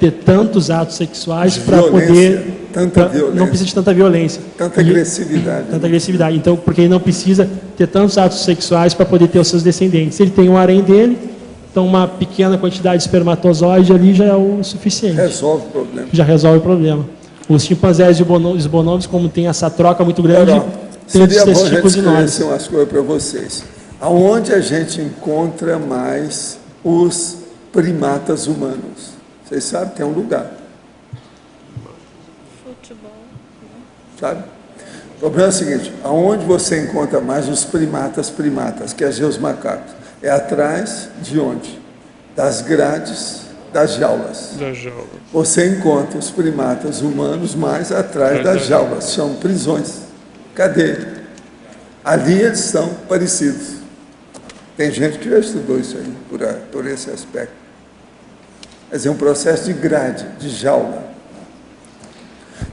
ter tantos atos sexuais para poder Tanta violência. Não precisa de tanta violência. Tanta agressividade. Tanta agressividade. Então, porque ele não precisa ter tantos atos sexuais para poder ter os seus descendentes. Ele tem um harém dele, então uma pequena quantidade de espermatozoide ali já é o suficiente. Resolve o problema. Já resolve o problema. Os chimpanzés e os bonobos, como tem essa troca muito grande, tem os testículos enormes. Seria bom umas coisas para vocês. Aonde a gente encontra mais os primatas humanos? Vocês sabem, tem um lugar. Futebol. Sabe? O problema é o seguinte, aonde você encontra mais os primatas, quer dizer, os macacos? É atrás de onde? Das grades das jaulas. Você encontra os primatas humanos mais atrás das jaulas, são prisões, cadeia. Ali eles são parecidos. Tem gente que já estudou isso aí, por esse aspecto. Quer dizer, um processo de grade, de jaula.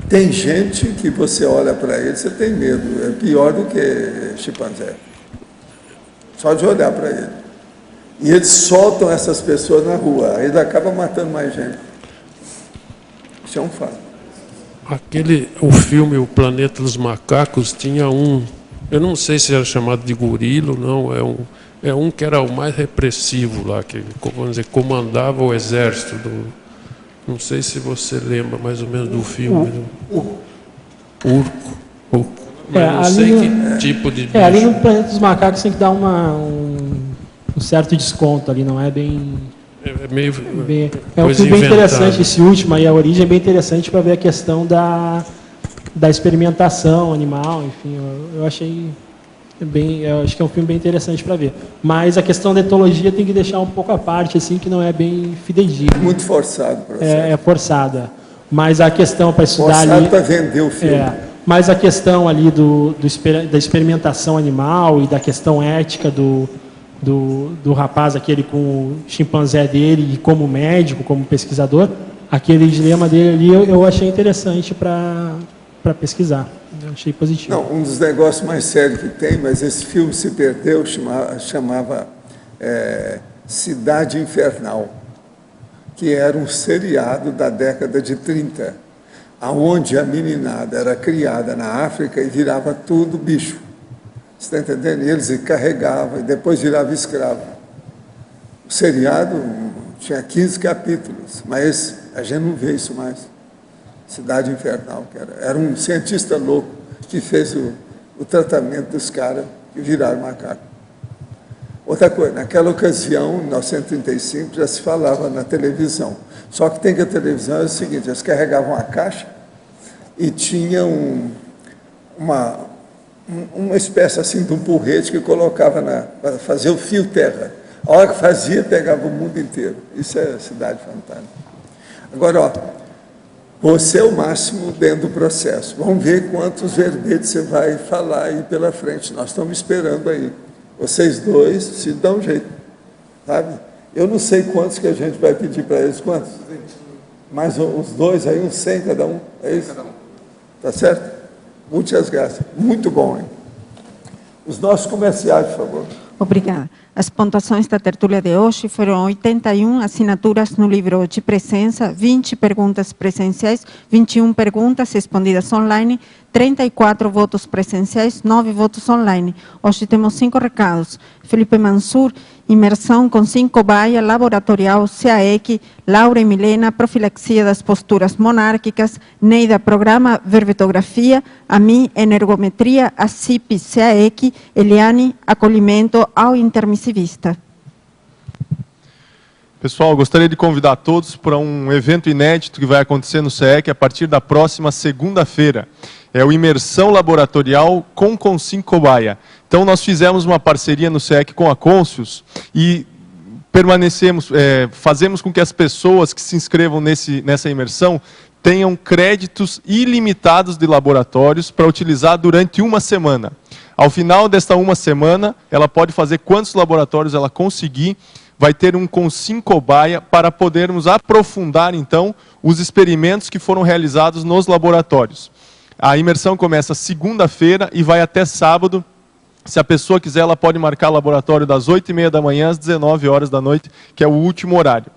Tem gente que você olha para ele, você tem medo, é pior do que chimpanzé. Só de olhar para ele. E eles soltam essas pessoas na rua, aí ele acaba matando mais gente. Isso é um fato. O filme O Planeta dos Macacos tinha um, eu não sei se era chamado de gorila ou não, é um que era o mais repressivo lá, que, vamos dizer, comandava o exército do... Não sei se você lembra mais ou menos do filme. Urco. Mas não sei que tipo de bicho. Ali no Planeta dos Macacos tem que dar um certo desconto ali, não é bem... É meio um filme bem interessante, esse último aí, A Origem, é bem interessante para ver a questão da experimentação animal, enfim, eu achei eu acho que é um filme bem interessante para ver. Mas a questão da etologia tem que deixar um pouco à parte, assim, que não é bem fidedigno. Muito forçado o processo. É forçada. Mas a questão para estudar forçado ali... para vender o filme. Mas a questão ali da experimentação animal e da questão ética do rapaz, aquele com o chimpanzé dele, e como médico, como pesquisador, aquele dilema dele ali eu achei interessante para pesquisar. Eu achei positivo. Não, um dos negócios mais sérios que tem, mas esse filme se perdeu, chamava Cidade Infernal, que era um seriado da década de 30, aonde a meninada era criada na África e virava tudo bicho. Você está entendendo? E eles carregavam e depois virava escravo. O seriado tinha 15 capítulos, mas a gente não vê isso mais. Cidade Infernal, que era um cientista louco que fez o tratamento dos caras que viraram macaco. Outra coisa, naquela ocasião, em 1935, já se falava na televisão. Só que tem que a televisão é o seguinte, eles carregavam uma caixa e tinha uma espécie assim de um porrete que colocava para fazer o fio terra. A hora que fazia, pegava o mundo inteiro. Isso é Cidade Fantástica. Agora, você é o máximo dentro do processo. Vamos ver quantos verbetes você vai falar aí pela frente. Nós estamos esperando aí. Vocês dois se dão um jeito, sabe? Eu não sei quantos que a gente vai pedir para eles. Quantos? Mas os dois aí, uns 100 cada um. É isso? Tá certo? Muitas graças. Muito bom, hein? Os nossos comerciais, por favor. Obrigada. As pontuações da tertúlia de hoje foram 81 assinaturas no livro de presença, 20 perguntas presenciais, 21 perguntas respondidas online, 34 votos presenciais, 9 votos online. Hoje temos 5 recados. Felipe Mansur, imersão com 5 baia, laboratorial, CAEC, Laura e Milena, profilaxia das posturas monárquicas, Neida, programa verbetografia, a mim, energometria, a CIP, CAEC, Eliane, acolhimento ao intermissivista. Pessoal, gostaria de convidar todos para um evento inédito que vai acontecer no CAEC a partir da próxima segunda-feira. É o Imersão Laboratorial com Consim Cobaia. Então, nós fizemos uma parceria no CAEC com a Conscius e fazemos com que as pessoas que se inscrevam nessa imersão tenham créditos ilimitados de laboratórios para utilizar durante uma semana. Ao final desta uma semana, ela pode fazer quantos laboratórios ela conseguir, vai ter um Consim Cobaia para podermos aprofundar, então, os experimentos que foram realizados nos laboratórios. A imersão começa segunda-feira e vai até sábado, Se a pessoa quiser, ela pode marcar laboratório das 8h30 da manhã às 19 horas da noite, que é o último horário.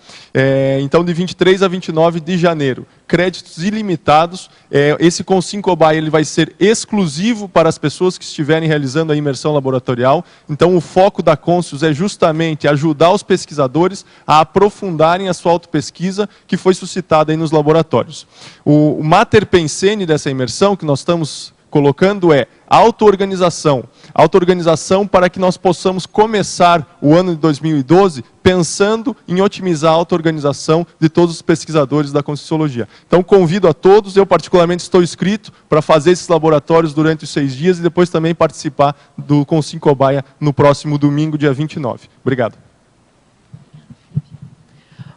Então, de 23 a 29 de janeiro. Créditos ilimitados. Esse Consincobai ele vai ser exclusivo para as pessoas que estiverem realizando a imersão laboratorial. Então, o foco da Consus é justamente ajudar os pesquisadores a aprofundarem a sua autopesquisa que foi suscitada aí nos laboratórios. O mater pensene dessa imersão que nós estamos colocando é auto-organização. Auto-organização para que nós possamos começar o ano de 2012 pensando em otimizar a auto-organização de todos os pesquisadores da Conscienciologia. Então, convido a todos, eu particularmente estou inscrito para fazer esses laboratórios durante os 6 dias e depois também participar do Consincobaia no próximo domingo, dia 29. Obrigado.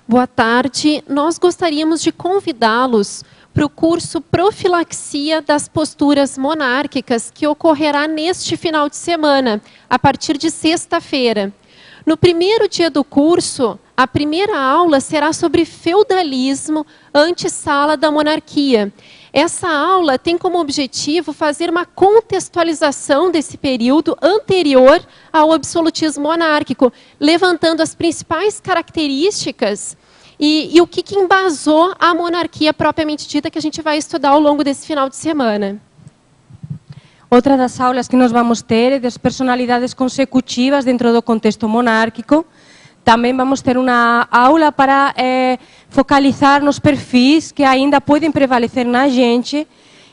Boa tarde. Nós gostaríamos de convidá-los para o curso Profilaxia das Posturas Monárquicas, que ocorrerá neste final de semana, a partir de sexta-feira. No primeiro dia do curso, a primeira aula será sobre feudalismo, antessala da monarquia. Essa aula tem como objetivo fazer uma contextualização desse período anterior ao absolutismo monárquico, levantando as principais características e o que embasou a monarquia propriamente dita, que a gente vai estudar ao longo desse final de semana. Outra das aulas que nós vamos ter é das personalidades consecutivas dentro do contexto monárquico. Também vamos ter uma aula para focalizar nos perfis que ainda podem prevalecer na gente.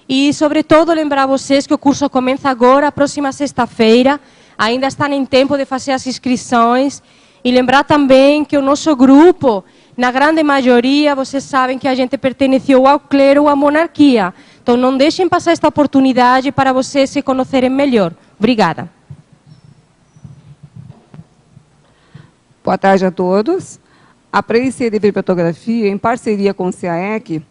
E, sobretudo, lembrar vocês que o curso começa agora, a próxima sexta-feira. Ainda estão em tempo de fazer as inscrições. E lembrar também que o nosso grupo, na grande maioria, vocês sabem que a gente perteneceu ao clero ou à monarquia. Então, não deixem passar esta oportunidade para vocês se conhecerem melhor. Obrigada. Boa tarde a todos. A PREIC de Verbetografia, em parceria com o CAEC,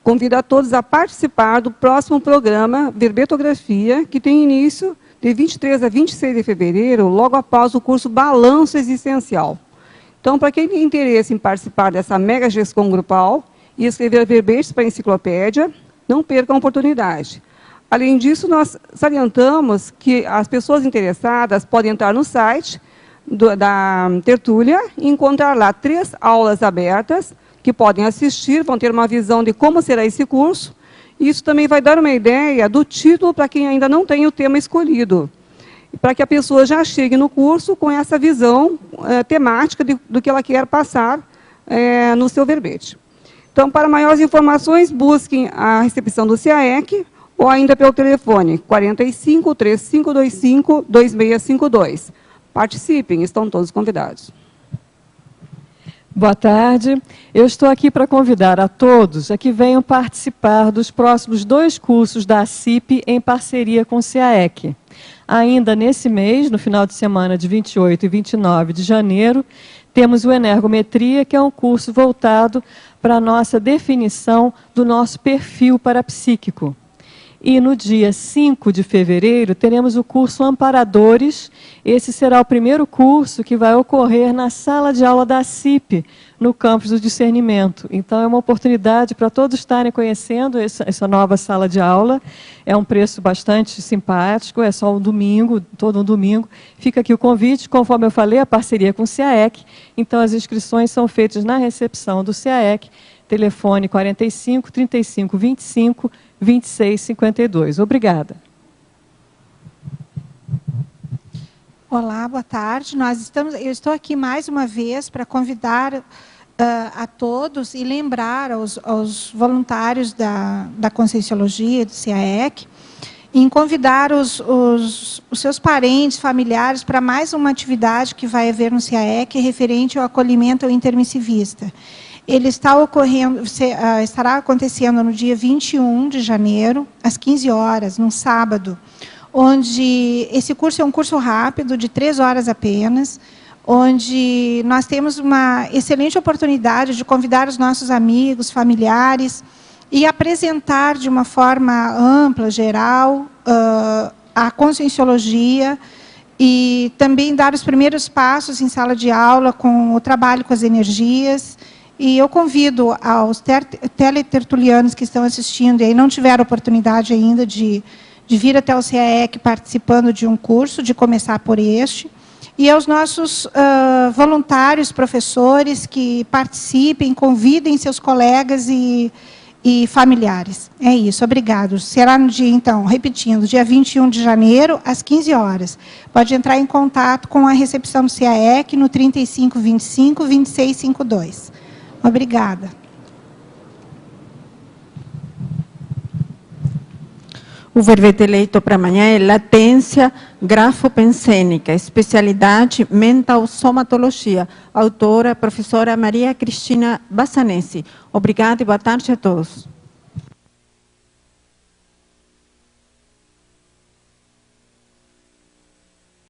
convida a todos a participar do próximo programa Verbetografia, que tem início de 23 a 26 de fevereiro, logo após o curso Balanço Existencial. Então, para quem tem interesse em participar dessa mega gestão grupal e escrever verbetes para a enciclopédia, não percam a oportunidade. Além disso, nós salientamos que as pessoas interessadas podem entrar no site da tertúlia e encontrar lá 3 aulas abertas que podem assistir, vão ter uma visão de como será esse curso. Isso também vai dar uma ideia do título para quem ainda não tem o tema escolhido, para que a pessoa já chegue no curso com essa visão temática do que ela quer passar no seu verbete. Então, para maiores informações, busquem a recepção do CAEC ou ainda pelo telefone 45 3525 2652. Participem, estão todos convidados. Boa tarde. Eu estou aqui para convidar a todos a que venham participar dos próximos 2 cursos da CIP em parceria com o CAEC. Ainda nesse mês, no final de semana de 28 e 29 de janeiro, temos o Energometria, que é um curso voltado para a nossa definição do nosso perfil parapsíquico. E no dia 5 de fevereiro, teremos o curso Amparadores. Esse será o primeiro curso que vai ocorrer na sala de aula da CIP, no campus do discernimento. Então, é uma oportunidade para todos estarem conhecendo essa nova sala de aula. É um preço bastante simpático, é só um domingo, todo um domingo. Fica aqui o convite, conforme eu falei, a parceria com o CAEC. Então, as inscrições são feitas na recepção do CAEC, telefone 45 35 25 2652. Obrigada. Olá, boa tarde. Eu estou aqui mais uma vez para convidar a todos e lembrar aos voluntários da Conscienciologia, do CAEC, em convidar os seus parentes, familiares, para mais uma atividade que vai haver no CAEC referente ao acolhimento ao intermissivista. Ele estará acontecendo no dia 21 de janeiro, às 15 horas, num sábado, onde esse curso é um curso rápido, de 3 horas apenas, onde nós temos uma excelente oportunidade de convidar os nossos amigos, familiares, e apresentar de uma forma ampla, geral, a Conscienciologia, e também dar os primeiros passos em sala de aula com o trabalho com as energias. E eu convido aos teletertulianos que estão assistindo e aí não tiveram oportunidade ainda de de vir até o CAEC participando de um curso, de começar por este, e aos nossos voluntários, professores, que participem, convidem seus colegas e familiares. É isso, obrigado. Será no dia, então, repetindo, dia 21 de janeiro, às 15 horas. Pode entrar em contato com a recepção do CAEC no 3525-2652. Obrigada. O verbete eleito para amanhã é latência grafopensênica, especialidade mental somatologia. Autora, professora Maria Cristina Bassanese. Obrigada e boa tarde a todos.